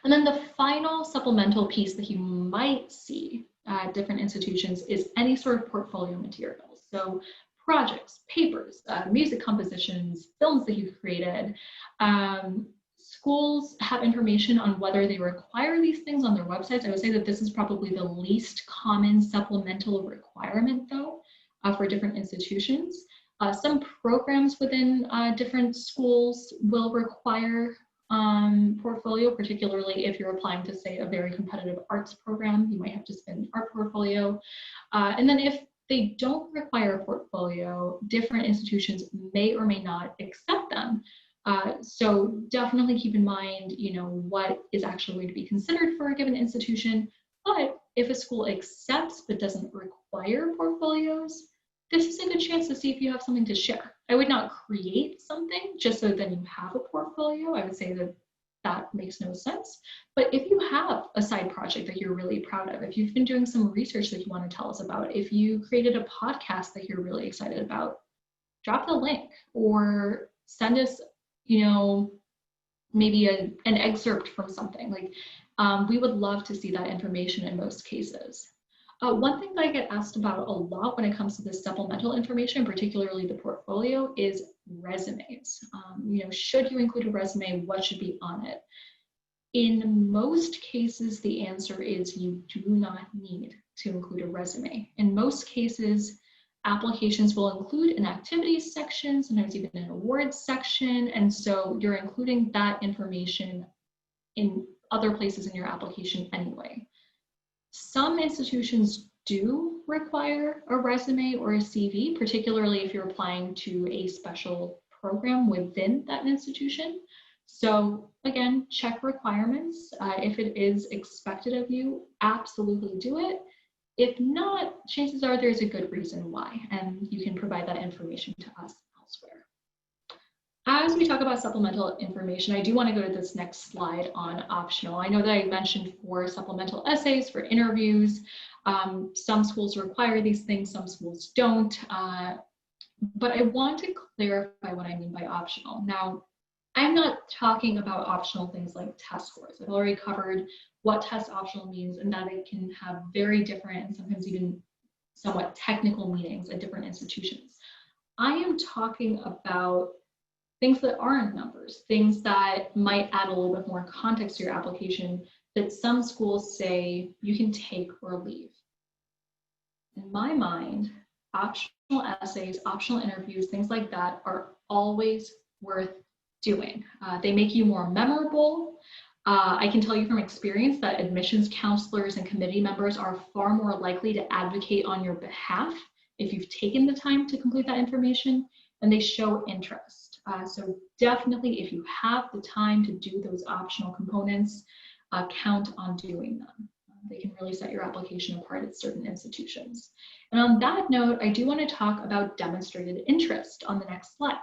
And then the final supplemental piece that you might see at different institutions is any sort of portfolio materials. So projects, papers, music compositions, films that you've created. Schools have information on whether they require these things on their websites. I would say that this is probably the least common supplemental requirement, though, for different institutions. Some programs within different schools will require portfolio, particularly if you're applying to, say, a very competitive arts program. You might have to submit an art portfolio. And then if they don't require a portfolio, different institutions may or may not accept them. So definitely keep in mind, what is actually going to be considered for a given institution. But if a school accepts but doesn't require portfolios, this is a good chance to see if you have something to share. I would not create something just so then you have a portfolio. I would say that that makes no sense. But if you have a side project that you're really proud of, if you've been doing some research that you want to tell us about, if you created a podcast that you're really excited about, drop the link or send us, maybe an excerpt from something. We would love to see that information in most cases. One thing that I get asked about a lot when it comes to this supplemental information, particularly the portfolio, is resumes. Should you include a resume? What should be on it? In most cases, the answer is you do not need to include a resume. In most cases, applications will include an activities section, sometimes even an awards section, and so you're including that information in other places in your application anyway. Some institutions do require a resume or a CV, particularly if you're applying to a special program within that institution. So again, check requirements. If it is expected of you, absolutely do it. If not, chances are there's a good reason why, and you can provide that information to us elsewhere. As we talk about supplemental information, I do want to go to this next slide on optional. I know that I mentioned for supplemental essays, for interviews, some schools require these things, some schools don't. But I want to clarify what I mean by optional. Now, I'm not talking about optional things like test scores. I've already covered what test optional means and that it can have very different and sometimes even somewhat technical meanings at different institutions. I am talking about things that aren't numbers, things that might add a little bit more context to your application that some schools say you can take or leave. In my mind, optional essays, optional interviews, things like that are always worth doing. They make you more memorable. I can tell you from experience that admissions counselors and committee members are far more likely to advocate on your behalf if you've taken the time to complete that information and they show interest. So definitely, if you have the time to do those optional components, count on doing them. They can really set your application apart at certain institutions. And on that note, I do want to talk about demonstrated interest on the next slide.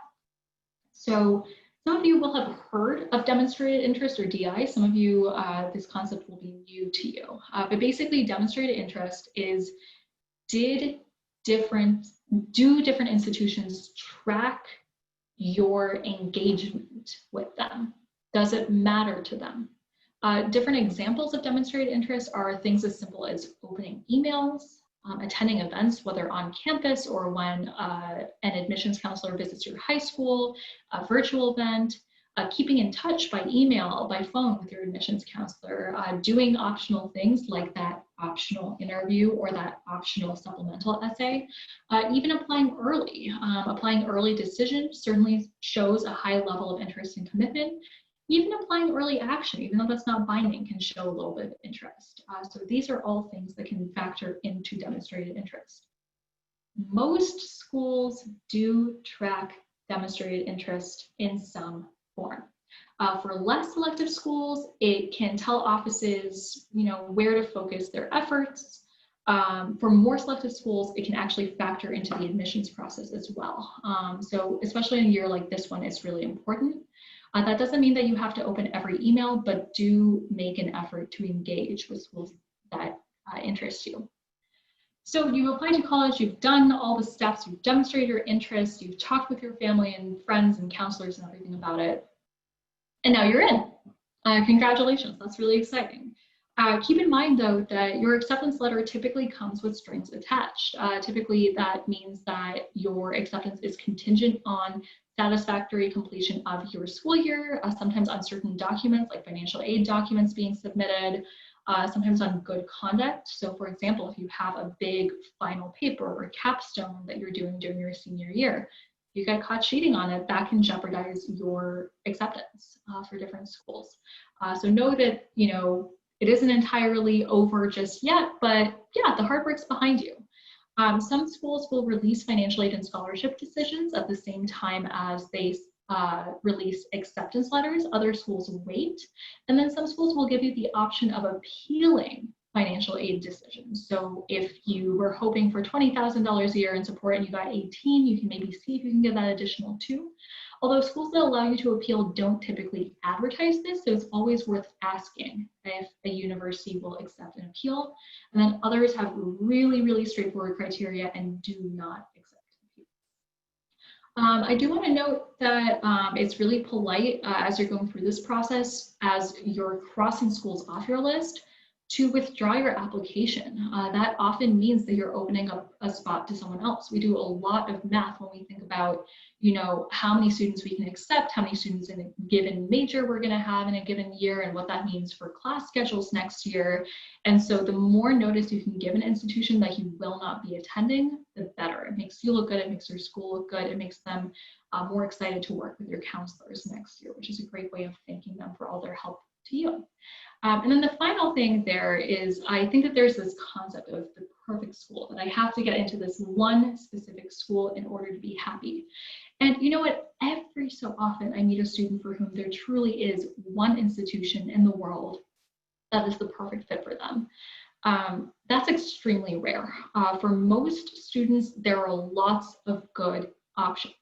So some of you will have heard of demonstrated interest or DI. Some of you, this concept will be new to you. But basically, demonstrated interest is do different institutions track your engagement with them? Does it matter to them? Different examples of demonstrated interest are things as simple as opening emails, attending events, whether on campus or when an admissions counselor visits your high school, a virtual event, keeping in touch by email, by phone with your admissions counselor, doing optional things like that optional interview or that optional supplemental essay, even applying early. Applying early decision certainly shows a high level of interest and commitment. Even applying early action, even though that's not binding, can show a little bit of interest. So these are all things that can factor into demonstrated interest. Most schools do track demonstrated interest in some form. For less selective schools, it can tell offices, where to focus their efforts. For more selective schools, it can actually factor into the admissions process as well. So especially in a year like this one, it's really important. That doesn't mean that you have to open every email, but do make an effort to engage with schools that interest you. So you've applied to college, you've done all the steps, you've demonstrated your interest, you've talked with your family and friends and counselors and everything about it. And now you're in. Congratulations, that's really exciting. Keep in mind though that your acceptance letter typically comes with strings attached. Typically that means that your acceptance is contingent on satisfactory completion of your school year, sometimes on certain documents like financial aid documents being submitted, sometimes on good conduct. So for example, if you have a big final paper or capstone that you're doing during your senior year, you get caught cheating on it, that can jeopardize your acceptance for different schools. So know that, it isn't entirely over just yet, but yeah, the hard work's behind you. Some schools will release financial aid and scholarship decisions at the same time as they release acceptance letters. Other schools wait. And then some schools will give you the option of appealing financial aid decisions. So if you were hoping for $20,000 a year in support and you got 18, you can maybe see if you can get that additional 2. Although schools that allow you to appeal don't typically advertise this, so it's always worth asking if a university will accept an appeal. And then others have really, really straightforward criteria and do not accept appeals. I do want to note that it's really polite as you're going through this process, as you're crossing schools off your list, to withdraw your application. That often means that you're opening up a spot to someone else. We do a lot of math when we think about, how many students we can accept, how many students in a given major we're going to have in a given year, and what that means for class schedules next year. And so the more notice you can give an institution that you will not be attending, the better. It makes you look good, it makes your school look good, it makes them more excited to work with your counselors next year, which is a great way of thanking them for all their help to you. And then the final thing there is, I think that there's this concept of the perfect school, that I have to get into this one specific school in order to be happy. And you know what? Every so often I meet a student for whom there truly is one institution in the world that is the perfect fit for them. That's extremely rare. For most students, there are lots of good options.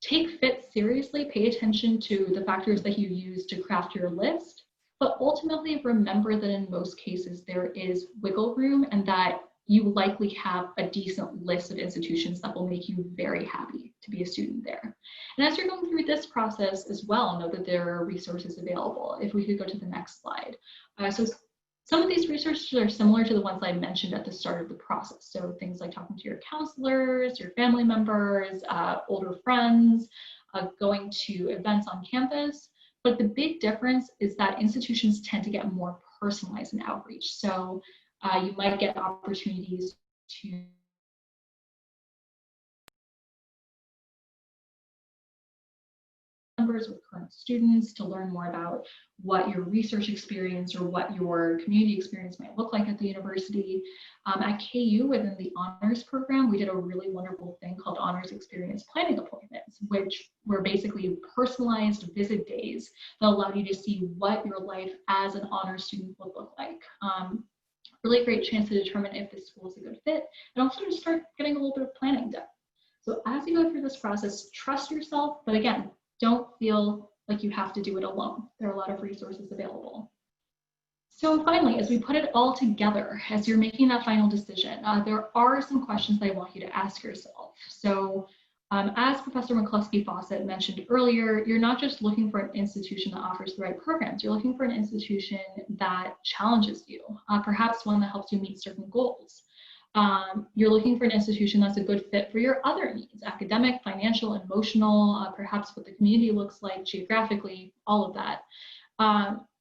Take fit seriously, pay attention to the factors that you use to craft your list. But ultimately, remember that in most cases, there is wiggle room and that you likely have a decent list of institutions that will make you very happy to be a student there. And as you're going through this process as well, know that there are resources available. If we could go to the next slide. So some of these resources are similar to the ones I mentioned at the start of the process. So things like talking to your counselors, your family members, older friends, going to events on campus. But the big difference is that institutions tend to get more personalized in outreach. So you might get opportunities to members with current students to learn more about what your research experience or what your community experience might look like at the university. At KU, within the honors program, we did a really wonderful thing called honors experience planning appointments, which were basically personalized visit days that allowed you to see what your life as an honors student would look like. Really great chance to determine if this school is a good fit, and also to start getting a little bit of planning done. So as you go through this process, trust yourself, but again, don't feel like you have to do it alone. There are a lot of resources available. So finally, as we put it all together, as you're making that final decision, there are some questions that I want you to ask yourself. So as Professor McCluskey-Fawcett mentioned earlier, you're not just looking for an institution that offers the right programs, you're looking for an institution that challenges you, perhaps one that helps you meet certain goals. You're looking for an institution that's a good fit for your other needs, academic, financial, emotional, perhaps what the community looks like geographically, all of that.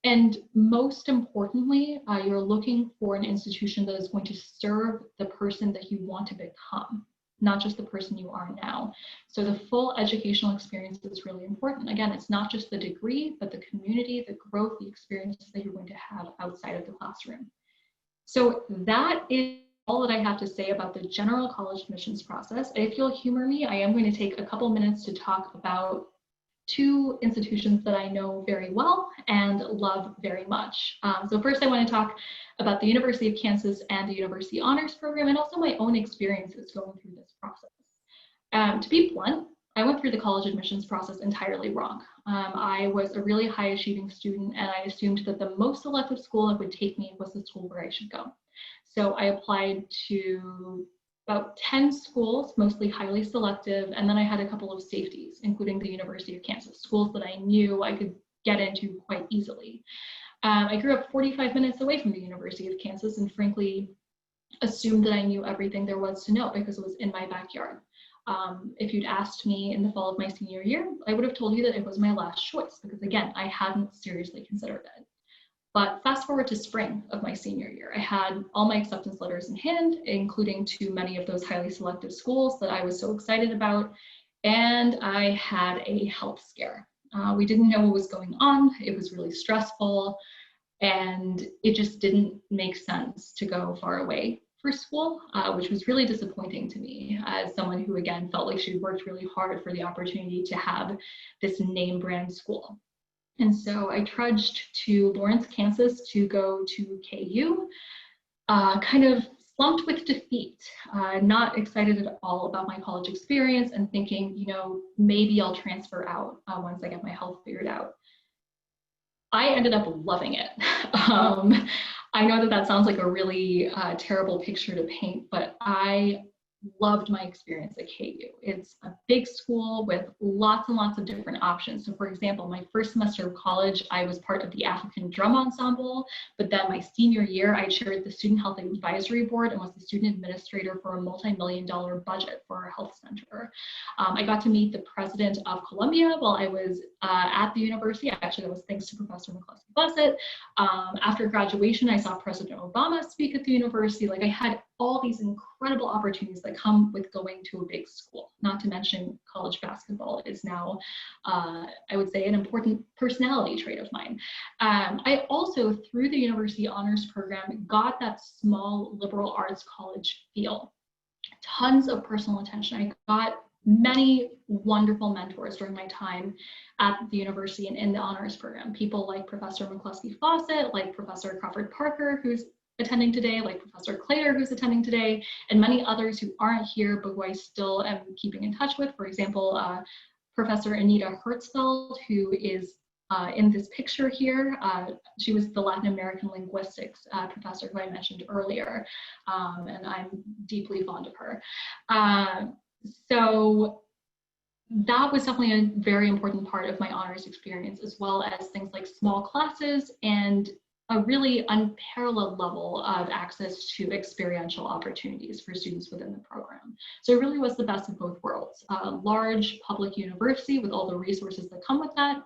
And most importantly, you're looking for an institution that is going to serve the person that you want to become, not just the person you are now. So the full educational experience is really important. Again, it's not just the degree, but the community, the growth, the experiences that you're going to have outside of the classroom. So that is all that I have to say about the general college admissions process. If you'll humor me, I am going to take a couple minutes to talk about two institutions that I know very well and love very much. So first I want to talk about the University of Kansas and the University Honors Program, and also my own experiences going through this process. To be blunt, I went through the college admissions process entirely wrong. I was a really high achieving student, and I assumed that the most selective school that would take me was the school where I should go. So I applied to about 10 schools, mostly highly selective, and then I had a couple of safeties, including the University of Kansas, schools that I knew I could get into quite easily. I grew up 45 minutes away from the University of Kansas and frankly assumed that I knew everything there was to know because it was in my backyard. If you'd asked me in the fall of my senior year, I would have told you that it was my last choice because again, I hadn't seriously considered it. But fast forward to spring of my senior year, I had all my acceptance letters in hand, including to many of those highly selective schools that I was so excited about. And I had a health scare. We didn't know what was going on. It was really stressful. And it just didn't make sense to go far away for school, which was really disappointing to me as someone who, again, felt like she worked really hard for the opportunity to have this name brand school. And so I trudged to Lawrence, Kansas to go to KU, kind of slumped with defeat, not excited at all about my college experience and thinking, you know, maybe I'll transfer out once I get my health figured out. I ended up loving it. I know that that sounds like a really terrible picture to paint, but I loved my experience at KU. It's a big school with lots and lots of different options. So for example, my first semester of college, I was part of the African Drum Ensemble, but then my senior year, I chaired the Student Health Advisory Board and was the student administrator for a multi-million-dollar budget for our health center. I got to meet the president of Columbia while I was at the university. Actually, that was thanks to Professor McCluskey-Fawcett. After graduation, I saw President Obama speak at the university. Like I had all these incredible opportunities that come with going to a big school. Not to mention college basketball is now, I would say, an important personality trait of mine. I also, through the University Honors Program, got that small liberal arts college feel. Tons of personal attention. I got many wonderful mentors during my time at the university and in the honors program. People like Professor McCluskey-Fawcett, like Professor Crawford Parker, who's attending today, like Professor Clater, who's attending today, and many others who aren't here, but who I still am keeping in touch with. For example, Professor Anita Hertzfeld, who is in this picture here. She was the Latin American linguistics professor who I mentioned earlier, and I'm deeply fond of her. So that was definitely a very important part of my honors experience, as well as things like small classes and a really unparalleled level of access to experiential opportunities for students within the program. So it really was the best of both worlds. A large public university with all the resources that come with that,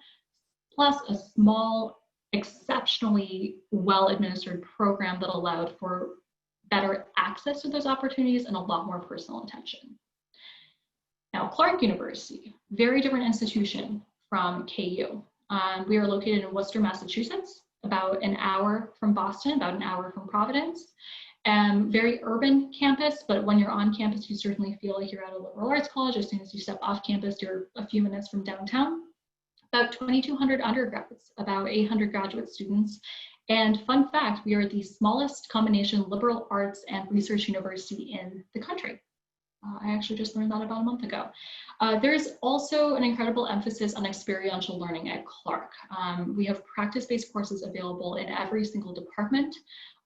plus a small, exceptionally well-administered program that allowed for better access to those opportunities and a lot more personal attention. Now, Clark University, very different institution from KU. We are located in Worcester, Massachusetts, about an hour from Boston, about an hour from Providence. Very urban campus, but when you're on campus, you certainly feel like you're at a liberal arts college. As soon as you step off campus, you're a few minutes from downtown. About 2,200 undergrads, about 800 graduate students. And fun fact, we are the smallest combination liberal arts and research university in the country. I actually just learned that about a month ago. There's also an incredible emphasis on experiential learning at Clark. We have practice-based courses available in every single department,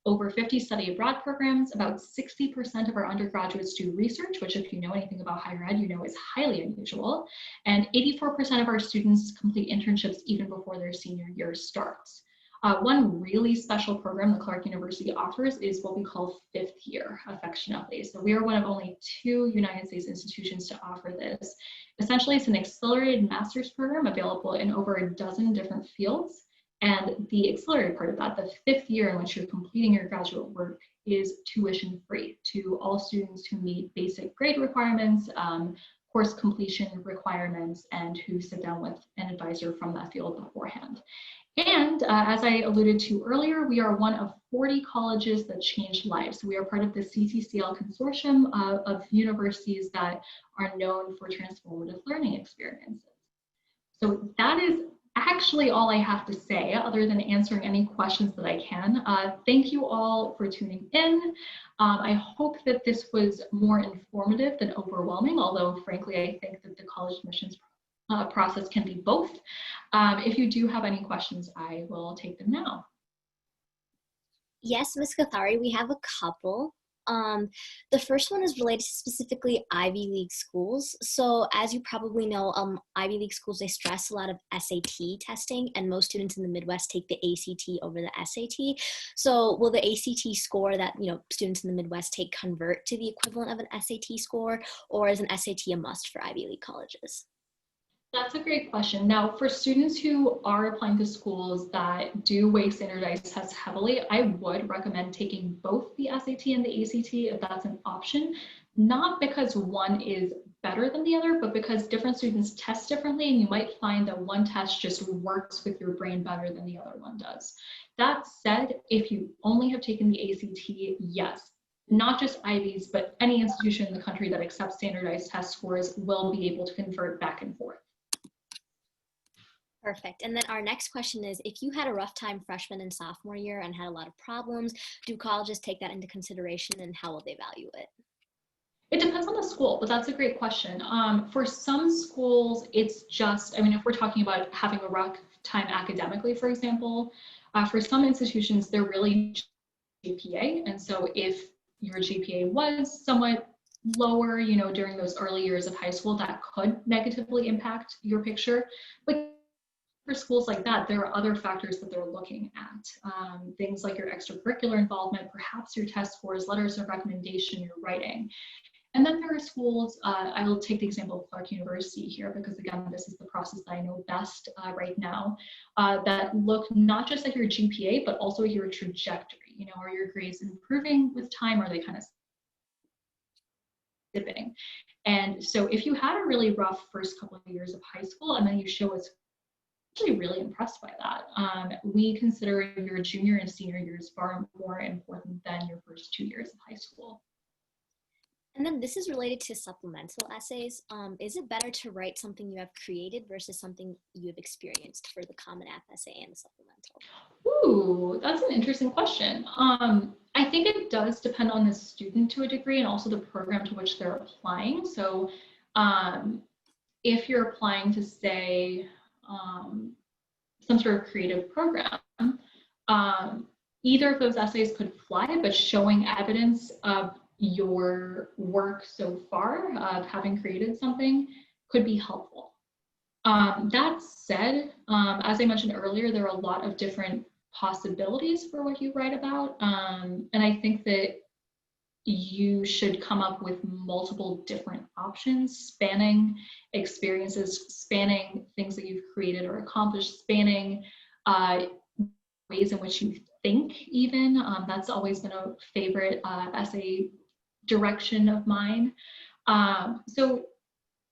over 50 study abroad programs, about 60% of our undergraduates do research, which if you know anything about higher ed, you know is highly unusual. And 84% of our students complete internships even before their senior year starts. One really special program that Clark University offers is what we call fifth year, affectionately. So we are one of only 2 United States institutions to offer this. Essentially, it's an accelerated master's program available in over a dozen different fields. And the accelerated part of that, the fifth year in which you're completing your graduate work, is tuition free to all students who meet basic grade requirements, course completion requirements and who sit down with an advisor from that field beforehand. And as I alluded to earlier, we are one of 40 colleges that changed lives. So we are part of the CCCL consortium of universities that are known for transformative learning experiences. So that is actually all I have to say, other than answering any questions that I can. Thank you all for tuning in. I hope that this was more informative than overwhelming, although frankly, I think that the college admissions process can be both. If you do have any questions, I will take them now. Yes, Ms. Kathari, we have a couple. The first one is related to specifically Ivy League schools. So as you probably know, Ivy League schools, they stress a lot of SAT testing, and most students in the Midwest take the ACT over the SAT. So will the ACT score that students in the Midwest take convert to the equivalent of an SAT score, or is an SAT a must for Ivy League colleges? That's a great question. Now, for students who are applying to schools that do weigh standardized tests heavily, I would recommend taking both the SAT and the ACT if that's an option, not because one is better than the other, but because different students test differently, and you might find that one test just works with your brain better than the other one does. That said, if you only have taken the ACT, yes, not just Ivies, but any institution in the country that accepts standardized test scores will be able to convert back and forth. Perfect. And then our next question is, if you had a rough time freshman and sophomore year and had a lot of problems, do colleges take that into consideration, and how will they value it? It depends on the school, but that's a great question. For some schools, it's just, if we're talking about having a rough time academically, for example, for some institutions, they're really GPA. And so if your GPA was somewhat lower, during those early years of high school, that could negatively impact your picture. But for schools like that, there are other factors that they're looking at. Things like your extracurricular involvement, perhaps your test scores, letters of recommendation, your writing. And then there are schools, I will take the example of Clark University here, because again, this is the process that I know best right now, that look not just at your GPA, but also at your trajectory. Are your grades improving with time? Are they kind of dipping? And so if you had a really rough first couple of years of high school, and then you show us actually really impressed by that. We consider your junior and senior years far more important than your first 2 years of high school. And then this is related to supplemental essays. Is it better to write something you have created versus something you have experienced for the Common App essay and the supplemental? Ooh, that's an interesting question. I think it does depend on the student to a degree, and also the program to which they're applying. So if you're applying to, say, some sort of creative program, either of those essays could fly, but showing evidence of your work so far, of having created something, could be helpful. That said, as I mentioned earlier, there are a lot of different possibilities for what you write about, and I think that you should come up with multiple different options, spanning experiences, spanning things that you've created or accomplished, spanning ways in which you think even. That's always been a favorite essay direction of mine. So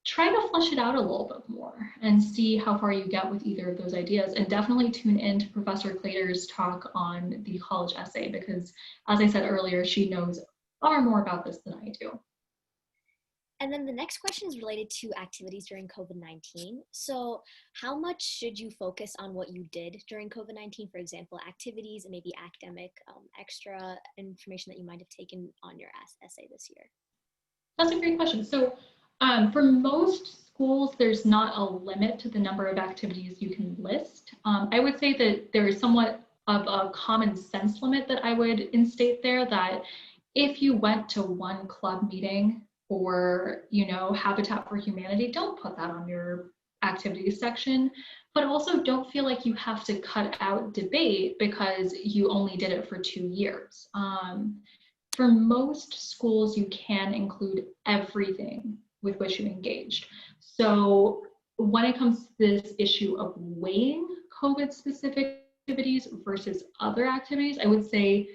try to flesh it out a little bit more and see how far you get with either of those ideas. And definitely tune in to Professor Clater's talk on the college essay, because as I said earlier, she knows far more about this than I do. And then the next question is related to activities during COVID-19. So how much should you focus on what you did during COVID-19? For example, activities and maybe academic extra information that you might have taken on your essay this year? That's a great question. So for most schools, there's not a limit to the number of activities you can list. I would say that there is somewhat of a common sense limit that I would instate there, that if you went to one club meeting or, Habitat for Humanity, don't put that on your activities section, but also don't feel like you have to cut out debate because you only did it for 2 years. For most schools, you can include everything with which you engaged. So when it comes to this issue of weighing COVID-specific activities versus other activities, I would say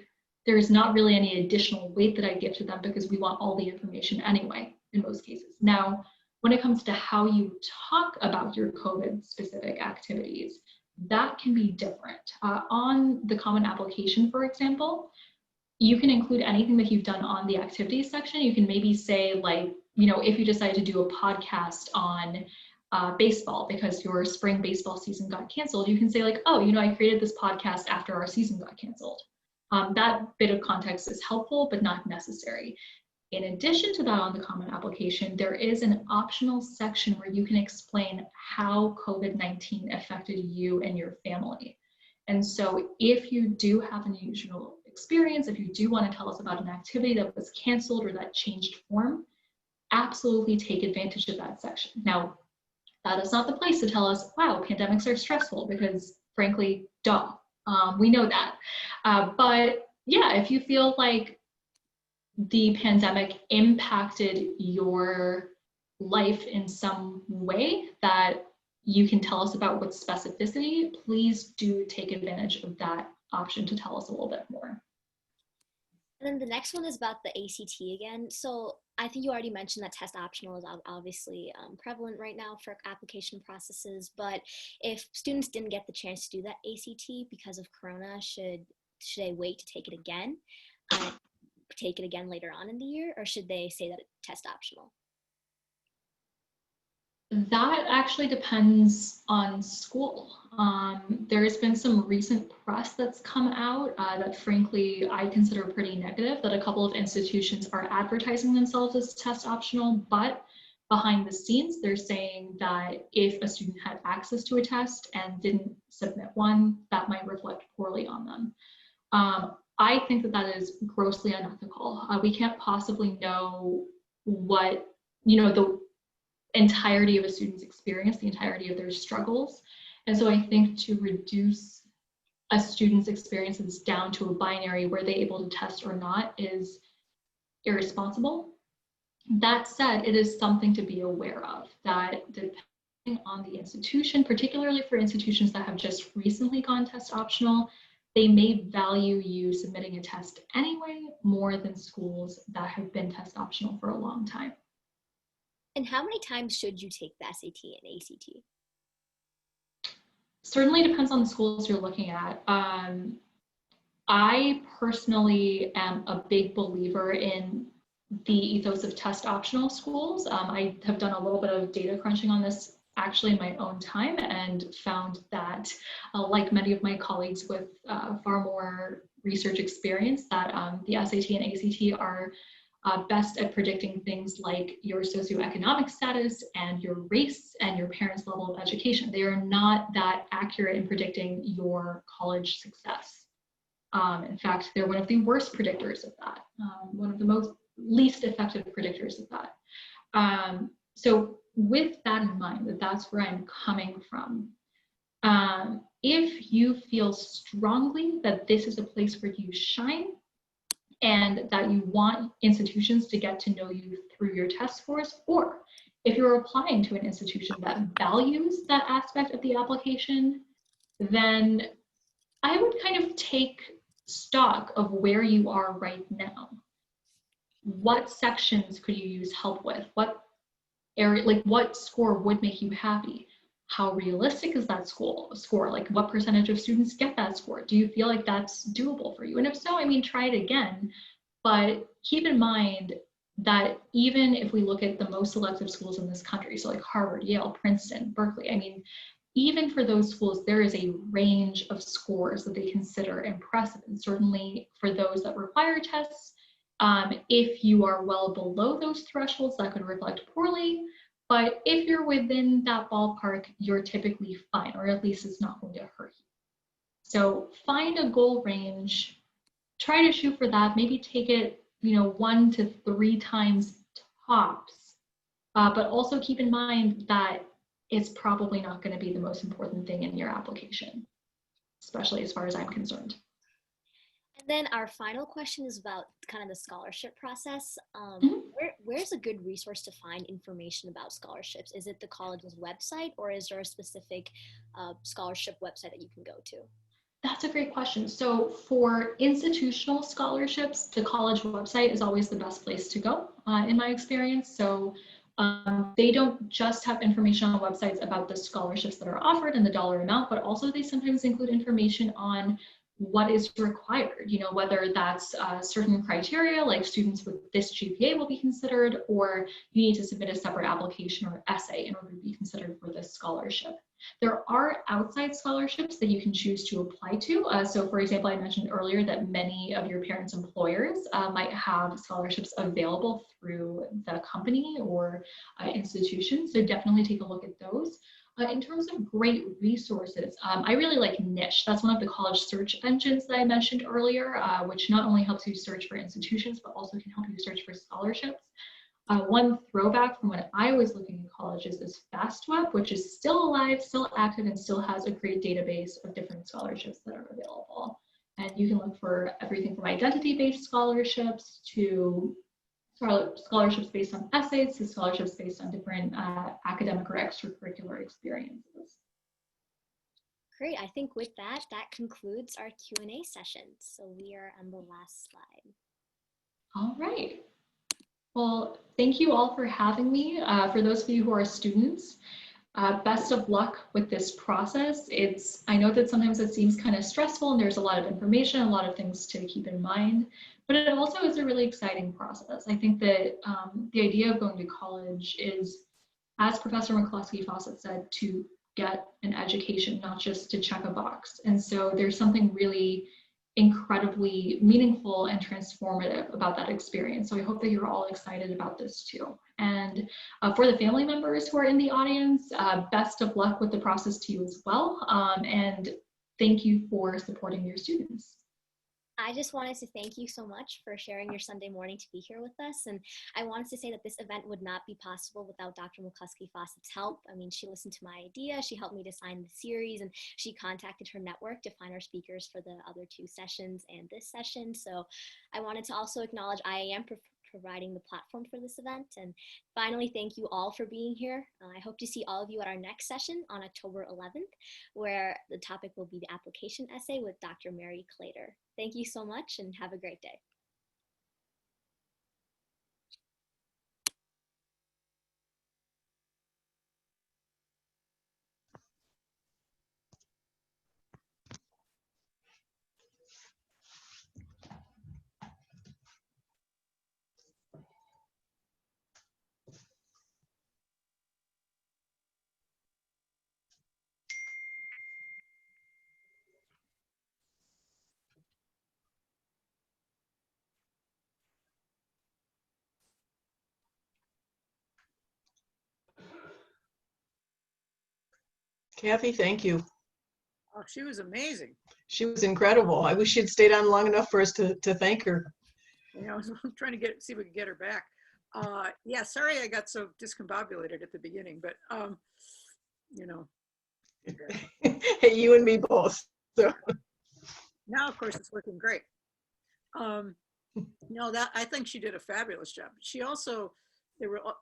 there's not really any additional weight that I give to them, because we want all the information anyway, in most cases. Now, when it comes to how you talk about your COVID specific activities, that can be different. On the common application, for example, you can include anything that you've done on the activities section. You can maybe say, like, you know, if you decide to do a podcast on baseball because your spring baseball season got canceled, you can say like, oh, you know, I created this podcast after our season got canceled. That bit of context is helpful, but not necessary. In addition to that, on the common application, there is an optional section where you can explain how COVID-19 affected you and your family. And so if you do have an unusual experience, if you do want to tell us about an activity that was canceled or that changed form, absolutely take advantage of that section. Now, that is not the place to tell us, wow, pandemics are stressful, because frankly, duh, we know that. But yeah, if you feel like the pandemic impacted your life in some way that you can tell us about with specificity, please do take advantage of that option to tell us a little bit more. And then the next one is about the ACT again. So I think you already mentioned that test optional is obviously prevalent right now for application processes, but if students didn't get the chance to do that ACT because of Corona, should they wait to take it again and take it again later on in the year, or should they say that it's test optional? That actually depends on school. There has been some recent press that's come out that frankly I consider pretty negative, that a couple of institutions are advertising themselves as test optional, but behind the scenes they're saying that if a student had access to a test and didn't submit one, that might reflect poorly on them. I think that that is grossly unethical. We can't possibly know what, you know, the entirety of a student's experience, the entirety of their struggles. And so I think to reduce a student's experiences down to a binary where they're able to test or not is irresponsible. That said, it is something to be aware of, that depending on the institution, particularly for institutions that have just recently gone test optional, they may value you submitting a test anyway more than schools that have been test optional for a long time. And how many times should you take the SAT and ACT? Certainly depends on the schools you're looking at. I personally am a big believer in the ethos of test optional schools. I have done a little bit of data crunching on this actually in my own time and found that, like many of my colleagues with far more research experience, that the SAT and ACT are best at predicting things like your socioeconomic status and your race and your parents' level of education. They are not that accurate in predicting your college success. In fact, they're one of the worst predictors of that, one of the least effective predictors of that. So with that in mind, that's where I'm coming from. If you feel strongly that this is a place where you shine, and that you want institutions to get to know you through your test scores, or if you're applying to an institution that values that aspect of the application, then I would kind of take stock of where you are right now. What sections could you use help with? What area, like what score would make you happy? How realistic is that score? Like what percentage of students get that score? Do you feel like that's doable for you? And if so, I mean, try it again, but keep in mind that even if we look at the most selective schools in this country, so like Harvard, Yale, Princeton, Berkeley, I mean, even for those schools, there is a range of scores that they consider impressive. And certainly for those that require tests, if you are well below those thresholds, that could reflect poorly. But if you're within that ballpark, you're typically fine, or at least it's not going to hurt you. So find a goal range, try to shoot for that, maybe take it, 1 to 3 times tops, but also keep in mind that it's probably not going to be the most important thing in your application, especially as far as I'm concerned. And then our final question is about kind of the scholarship process. Where's a good resource to find information about scholarships? Is it the college's website, or is there a specific scholarship website that you can go to? That's a great question. So for institutional scholarships, the college website is always the best place to go, in my experience. So They don't just have information on websites about the scholarships that are offered and the dollar amount, but also they sometimes include information on what is required, whether that's certain criteria, like students with this GPA will be considered, or you need to submit a separate application or essay in order to be considered for this scholarship. There are outside scholarships that you can choose to apply to. So for example, I mentioned earlier that many of your parents' employers might have scholarships available through the company or institution. So definitely take a look at those. In terms of great resources, I really like Niche. That's one of the college search engines that I mentioned earlier, which not only helps you search for institutions, but also can help you search for scholarships. One throwback from when I was looking at colleges is FastWeb, which is still alive, still active, and still has a great database of different scholarships that are available. And you can look for everything from identity-based scholarships to scholarships based on essays to scholarships based on different academic or extracurricular experiences. Great. I think with that, that concludes our Q&A session. So we are on the last slide. All right. Well, thank you all for having me. For those of you who are students, best of luck with this process. I know that sometimes it seems kind of stressful and there's a lot of information, a lot of things to keep in mind, but it also is a really exciting process. I think that the idea of going to college is, as Professor McCluskey-Fawcett said, to get an education, not just to check a box. And so there's something really incredibly meaningful and transformative about that experience. So I hope that you're all excited about this too. And for the family members who are in the audience, best of luck with the process to you as well. And thank you for supporting your students. I just wanted to thank you so much for sharing your Sunday morning to be here with us. And I wanted to say that this event would not be possible without Dr. McCluskey-Fawcett's help. I mean, she listened to my idea, she helped me design the series, and she contacted her network to find our speakers for the other 2 sessions and this session. So I wanted to also acknowledge IAM for providing the platform for this event. And finally, thank you all for being here. I hope to see all of you at our next session on October 11th, where the topic will be the application essay with Dr. Mary Clater. Thank you so much and have a great day. Kathy, thank you. Oh, she was amazing. She was incredible. I wish she'd stayed on long enough for us to thank her. I was trying to see if we could get her back. Yeah, sorry I got so discombobulated at the beginning, but Hey, you and me both. So. Now, of course, it's working great. That I think she did a fabulous job. She also,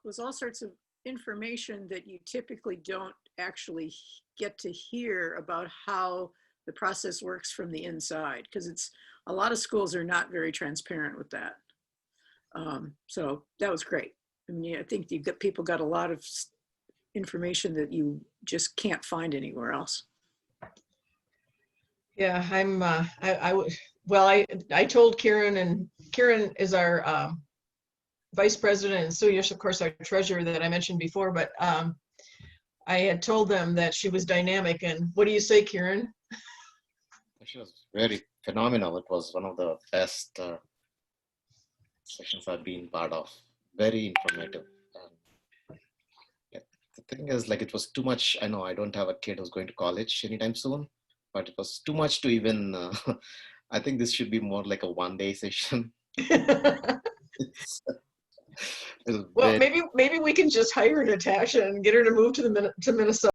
was all sorts of information that you typically don't actually get to hear about how the process works from the inside, because a lot of schools are not very transparent with that. So that was great. I mean, I think people got a lot of information that you just can't find anywhere else. Yeah, I told Karen, and Karen is our vice president, and Suyash, of course, our treasurer that I mentioned before, but I had told them that she was dynamic. And what do you say, Karen? She was very phenomenal. It was one of the best sessions I've been part of. Very informative. Yeah, the thing is, like, it was too much. I know I don't have a kid who's going to college anytime soon, but it was too much to even, I think this should be more like a one-day session. Well, maybe we can just hire Natasha and get her to move to Minnesota.